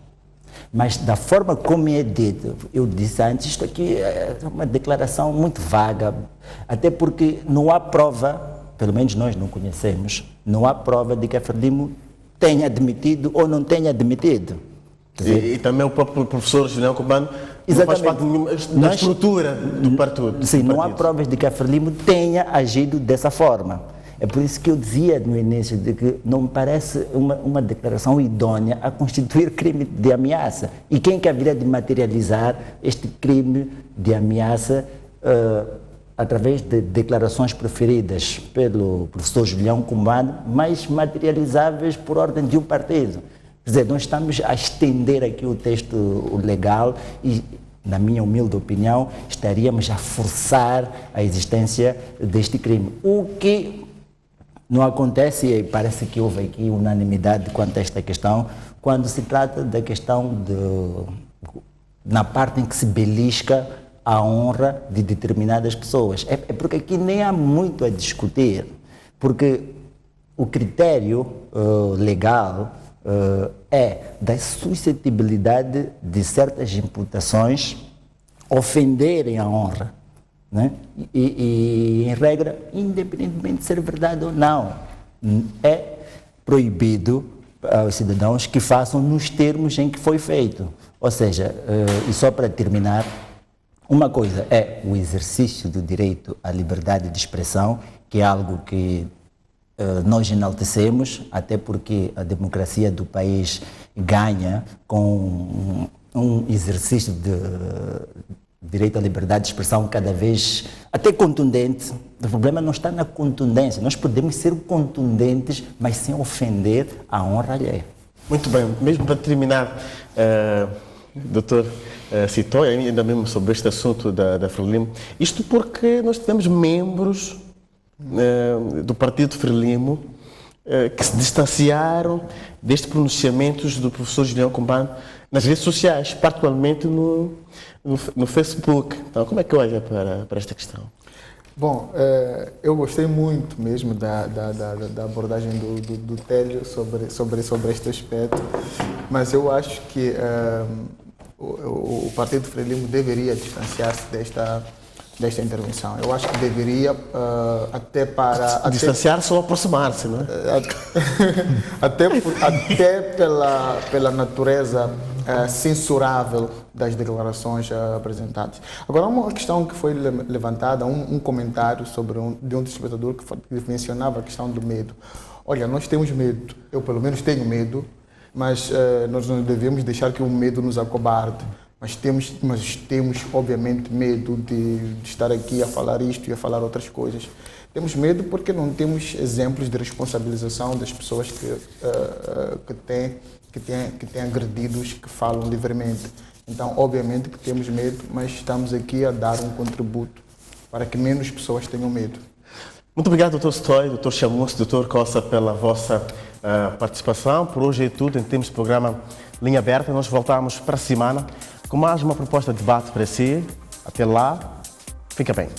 [SPEAKER 3] Mas da forma como é dito, eu disse antes, isto aqui é uma declaração muito vaga, até porque não há prova, pelo menos nós não conhecemos, não há prova de que a Frelimo tenha admitido ou não tenha admitido.
[SPEAKER 1] E também o próprio professor Julião Kumbana não faz parte da estrutura do partido.
[SPEAKER 3] Sim, não há provas de que a Frelimo tenha agido dessa forma. É por isso que eu dizia no início de que não me parece uma declaração idônea a constituir crime de ameaça. E quem que haveria de materializar este crime de ameaça através de declarações proferidas pelo professor Julião Kumbana, mas materializáveis por ordem de um partido? Quer dizer, nós estamos a estender aqui o texto legal e, na minha humilde opinião, estaríamos a forçar a existência deste crime. O que não acontece, e parece que houve aqui unanimidade quanto a esta questão, quando se trata da questão na parte em que se belisca a honra de determinadas pessoas. É porque aqui nem há muito a discutir, porque o critério legal é da suscetibilidade de certas imputações ofenderem a honra, né? E, em regra, independentemente de ser verdade ou não, é proibido aos cidadãos que façam nos termos em que foi feito. Ou seja, e só para terminar, uma coisa é o exercício do direito à liberdade de expressão, que é algo que nós enaltecemos, até porque a democracia do país ganha com um exercício de direito à liberdade de expressão cada vez até contundente. O problema não está na contundência. Nós podemos ser contundentes, mas sem ofender a honra alheia.
[SPEAKER 1] Muito bem. Mesmo para terminar, doutor Citói, ainda mesmo sobre este assunto da Frelimo, isto porque nós temos membros do partido Frelimo que se distanciaram destes pronunciamentos do professor Julião Cumbano nas redes sociais, particularmente no Facebook. Então, como é que olha para esta questão?
[SPEAKER 2] Bom, eu gostei muito mesmo da abordagem do Télio sobre este aspecto, mas eu acho que o Partido Frelimo deveria distanciar-se desta intervenção. Eu acho que deveria
[SPEAKER 1] distanciar-se ou aproximar-se, não é?
[SPEAKER 2] até pela natureza censurável das declarações apresentadas. Agora, uma questão que foi levantada, um comentário de um espectador que mencionava a questão do medo. Olha, nós temos medo, eu pelo menos tenho medo, mas nós não devemos deixar que o medo nos acobarde. Mas temos, obviamente, medo de estar aqui a falar isto e a falar outras coisas. Temos medo porque não temos exemplos de responsabilização das pessoas que têm agredidos, que falam livremente. Então, obviamente que temos medo, mas estamos aqui a dar um contributo para que menos pessoas tenham medo.
[SPEAKER 1] Muito obrigado, Dr. Stoy, Dr. Chamus, Dr. Costa, pela vossa participação. Por hoje é tudo em termos de programa Linha Aberta. Nós voltamos para a semana com mais uma proposta de debate para si. Até lá, fica bem.